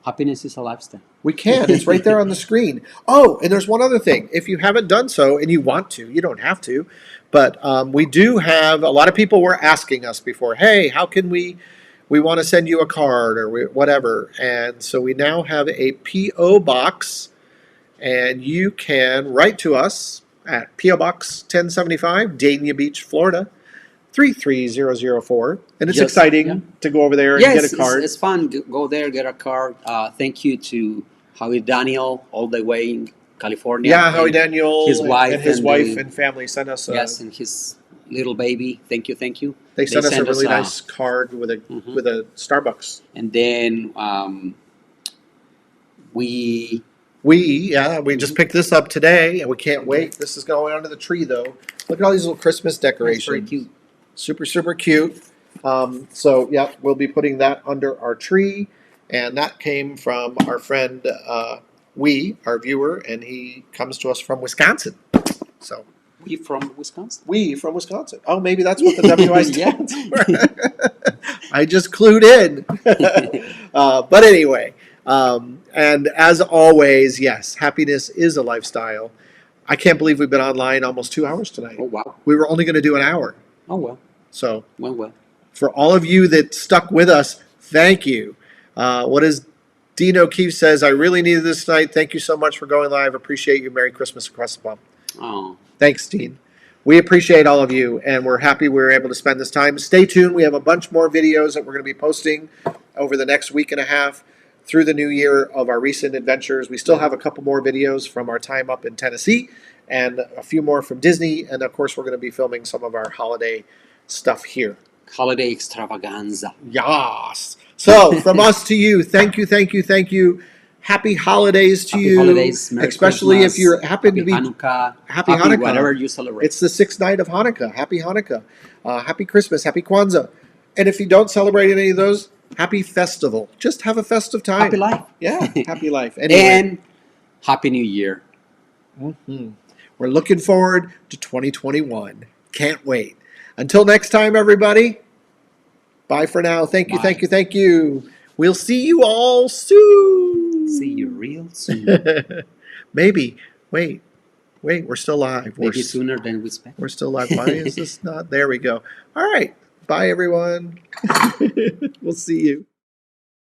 Happiness is a lifestyle. We can. It's right there on the screen. Oh, and there's one other thing. If you haven't done so, and you want to, you don't have to, but we do have, a lot of people were asking us before, hey, how can we want to send you a card or whatever. And so we now have a P.O. Box, and you can write to us at P.O. Box 1075, Dania Beach, Florida, 33004. And it's exciting to go over there and get a card. It's fun. Go there, get a card. Thank you to Howie Daniel, all the way in California. Yeah, Howie Daniel, his wife, and family sent us and his little baby. Thank you. They sent us a really nice card with a Starbucks. And then we just picked this up today, and we can't wait. This is going under the tree, though. Look at all these little Christmas decorations. Very cute. Super, super cute. So, yeah, we'll be putting that under our tree. And that came from our friend, our viewer, and he comes to us from Wisconsin. So, We from Wisconsin. We from Wisconsin. Oh, maybe that's what the WI Yeah. stands for. I just clued in. But anyway, and as always, yes, happiness is a lifestyle. I can't believe we've been online almost 2 hours tonight. Oh, wow. We were only going to do an hour. Oh, well. So Well. for all of you that stuck with us, thank you. What is Dean O'Keefe says, I really needed this tonight. Thank you so much for going live. Appreciate you. Merry Christmas across the pond. Oh. Thanks, Dean. We appreciate all of you, and we're happy we were able to spend this time. Stay tuned. We have a bunch more videos that we're going to be posting over the next week and a half through the new year of our recent adventures. We still have a couple more videos from our time up in Tennessee and a few more from Disney. And, of course, we're going to be filming some of our holiday stuff here. Holiday extravaganza. Yes. So, from us to you, thank you, thank you, thank you. Happy holidays to Happy you. holidays, Merry especially Christmas, if you happen to be Hanukkah, Happy Hanukkah. whatever you celebrate. It's the sixth night of Hanukkah. Happy Hanukkah. Happy Christmas. Happy Kwanzaa. And if you don't celebrate any of those, happy festival. Just have a festive time. Happy life. Yeah, happy life. Anyway, And Happy New Year. we're looking forward to 2021. Can't wait. Until next time, everybody. Bye for now. Thank you, Bye. thank you, thank you. We'll see you all soon. See you real soon. Maybe. Wait, we're still live. Maybe sooner than we expect. We're still live. Why is this not? There we go. All right. Bye, everyone. We'll see you.